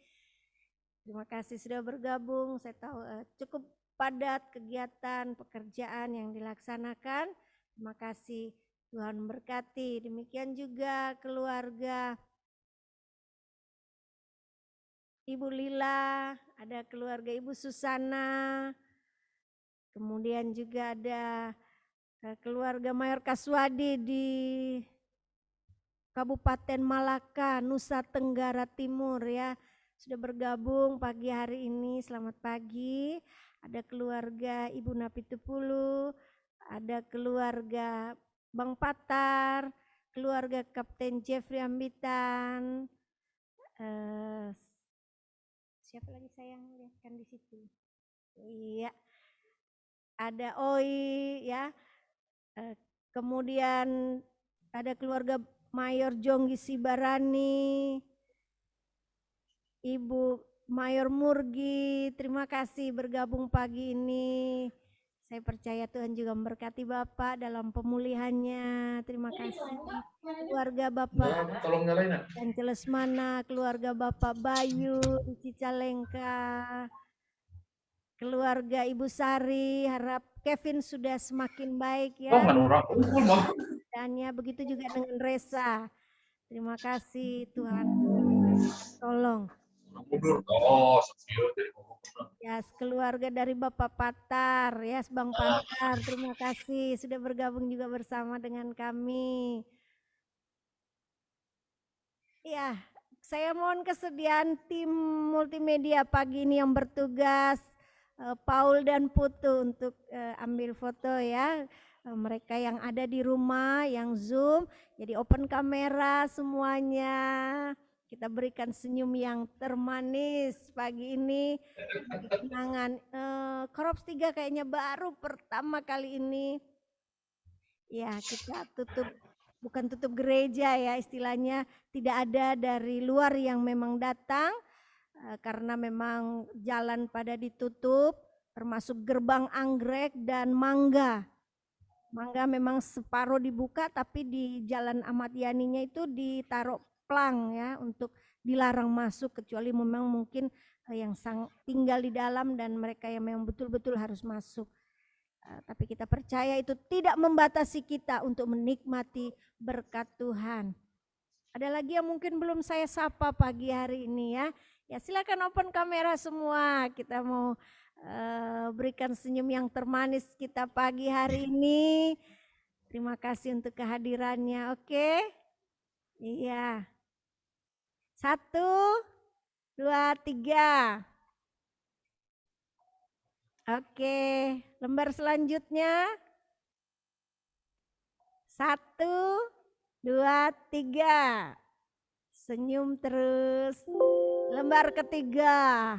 Terima kasih sudah bergabung. Saya tahu cukup padat kegiatan pekerjaan yang dilaksanakan. Terima kasih, Tuhan berkati. Demikian juga keluarga Ibu Lila, ada keluarga Ibu Susana, kemudian juga ada keluarga Mayor Kaswadi di Kabupaten Malaka, Nusa Tenggara Timur ya. Sudah bergabung pagi hari ini, selamat pagi. Ada keluarga Ibu Napitupulu, ada keluarga Bang Patar, keluarga Kapten Jeffrey Ambitan. Siapa lagi saya lihatkan di situ? Iya, ada Oi ya. Kemudian ada keluarga Mayor Jonggi Sibarani, Ibu Mayor Murgi, terima kasih bergabung pagi ini. Saya percaya Tuhan juga memberkati Bapak dalam pemulihannya. Terima kasih keluarga Bapak dan Celesmana, keluarga Bapak Bayu di Cicalengka, keluarga Ibu Sari, harap Kevin sudah semakin baik ya. Keadaannya begitu juga dengan Reza. Terima kasih Tuhan. Tolong. Ya, keluarga dari Bapak Patar, ya Bang Patar, terima kasih sudah bergabung juga bersama dengan kami. Ya, saya mohon kesediaan tim multimedia pagi ini yang bertugas, Paul dan Putu untuk ambil foto ya. Mereka yang ada di rumah, yang Zoom, jadi open kamera semuanya. Kita berikan senyum yang termanis pagi ini. Kenangan Korps 3 kayaknya baru pertama kali ini. Ya, kita tutup, bukan tutup gereja ya istilahnya, tidak ada dari luar yang memang datang karena memang jalan pada ditutup, termasuk gerbang anggrek dan mangga. Mangga memang separuh dibuka, tapi di Jalan Ahmad Yani-nya itu ditaruh plang ya untuk dilarang masuk, kecuali memang mungkin yang tinggal di dalam dan mereka yang memang betul-betul harus masuk. Tapi kita percaya itu tidak membatasi kita untuk menikmati berkat Tuhan. Ada lagi yang mungkin belum saya sapa pagi hari ini ya. Ya silakan open kamera semua. Kita mau berikan senyum yang termanis kita pagi hari ini. Terima kasih untuk kehadirannya. Oke? Iya. 1, 2, 3. Oke, lembar selanjutnya. 1, 2, 3. Senyum terus. Lembar ketiga.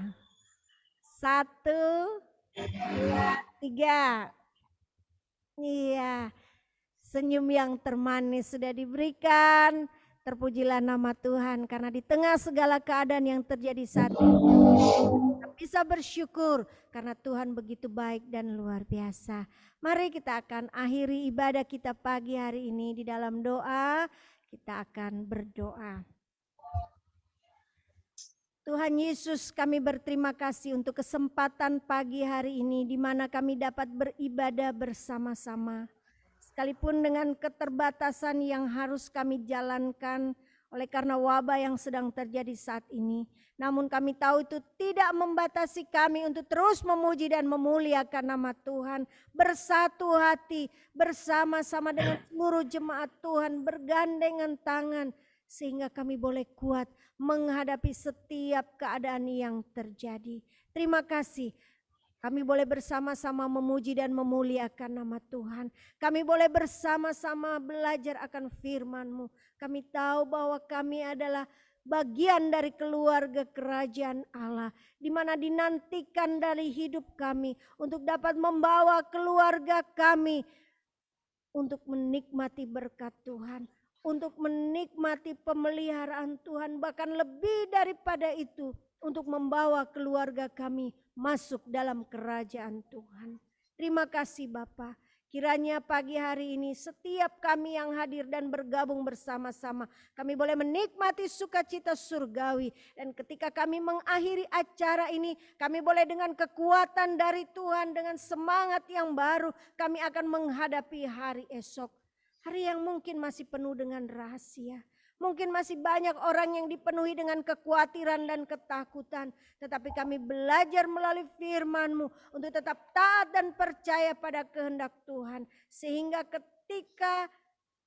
1, 2, 3. Iya. Senyum yang termanis sudah diberikan. Terpujilah nama Tuhan karena di tengah segala keadaan yang terjadi saat ini kita bisa bersyukur karena Tuhan begitu baik dan luar biasa. Mari kita akan akhiri ibadah kita pagi hari ini di dalam doa. Kita akan berdoa. Tuhan Yesus, kami berterima kasih untuk kesempatan pagi hari ini di mana kami dapat beribadah bersama-sama. Sekalipun dengan keterbatasan yang harus kami jalankan oleh karena wabah yang sedang terjadi saat ini. Namun kami tahu itu tidak membatasi kami untuk terus memuji dan memuliakan nama Tuhan. Bersatu hati, bersama-sama dengan seluruh jemaat Tuhan, bergandengan tangan. Sehingga kami boleh kuat menghadapi setiap keadaan yang terjadi. Terima kasih. Kami boleh bersama-sama memuji dan memuliakan nama Tuhan. Kami boleh bersama-sama belajar akan firman-Mu. Kami tahu bahwa kami adalah bagian dari keluarga kerajaan Allah. Di mana dinantikan dari hidup kami untuk dapat membawa keluarga kami untuk menikmati berkat Tuhan. Untuk menikmati pemeliharaan Tuhan. Bahkan lebih daripada itu. Untuk membawa keluarga kami masuk dalam kerajaan Tuhan. Terima kasih Bapa. Kiranya pagi hari ini setiap kami yang hadir dan bergabung bersama-sama, kami boleh menikmati sukacita surgawi. Dan ketika kami mengakhiri acara ini, kami boleh dengan kekuatan dari Tuhan, dengan semangat yang baru, kami akan menghadapi hari esok. Hari yang mungkin masih penuh dengan rahasia. Mungkin masih banyak orang yang dipenuhi dengan kekhawatiran dan ketakutan. Tetapi kami belajar melalui firman-Mu untuk tetap taat dan percaya pada kehendak Tuhan. Sehingga ketika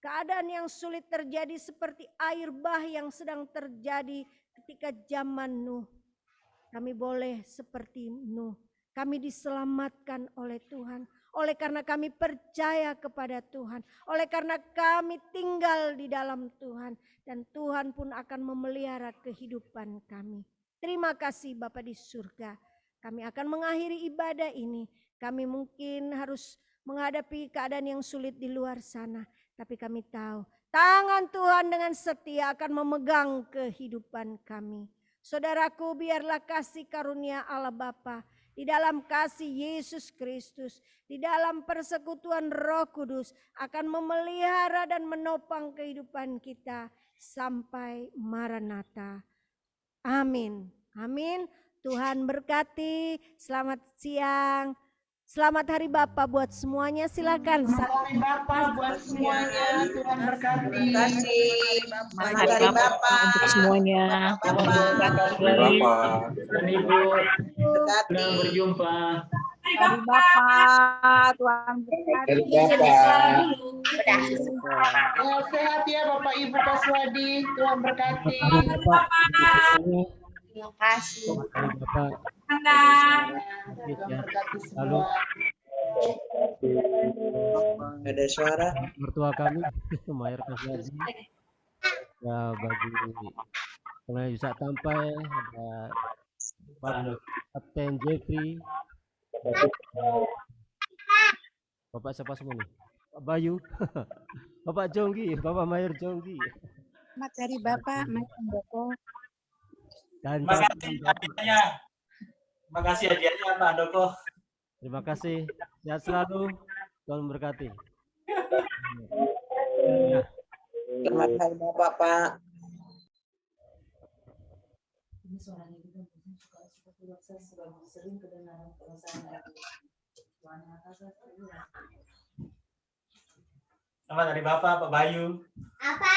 keadaan yang sulit terjadi seperti air bah yang sedang terjadi ketika zaman Nuh. Kami boleh seperti Nuh. Kami diselamatkan oleh Tuhan. Oleh karena kami percaya kepada Tuhan. Oleh karena kami tinggal di dalam Tuhan. Dan Tuhan pun akan memelihara kehidupan kami. Terima kasih Bapa di surga. Kami akan mengakhiri ibadah ini. Kami mungkin harus menghadapi keadaan yang sulit di luar sana. Tapi kami tahu tangan Tuhan dengan setia akan memegang kehidupan kami. Saudaraku, biarlah kasih karunia Allah Bapa, di dalam kasih Yesus Kristus, di dalam persekutuan Roh Kudus akan memelihara dan menopang kehidupan kita sampai Maranatha. Amin. Amin. Tuhan berkati. Selamat siang. Selamat Hari Bapa buat semuanya. Silakan. Selamat Hari Bapa buat semuanya. Tuhan berkati. Terima kasih. Selamat Hari Bapa untuk semuanya. Hari Bapa. Dan Ibu. Berkati. Berjumpa. Hari Bapa. Tuhan berkati. Sehat ya Bapak Ibu Kaswadi. Tuhan berkati. Terima kasih. Lalu ada suara mertua kami Mayor Kaswadi ya, bagi mulai bisa sampai ada Pak Kapten Jeffrey, Bapak siapa semua nih, Pak Bayu, Bapak Jonggi, Bapak Mayor Jonggi. Selamat Hari Bapak, Mas Handoko. Dan terima kasih hadiahnya Pak Handoko. Terima kasih, sehat selalu, Tuhan memberkati. Selamat Hari Bapak, Pak. Ini suaranya juga suka sering kedengaran perasaan Selamat Hari Bapak, Pak Bayu. Apa?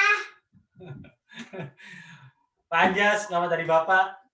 Pak Anjas, selamat Hari Bapak.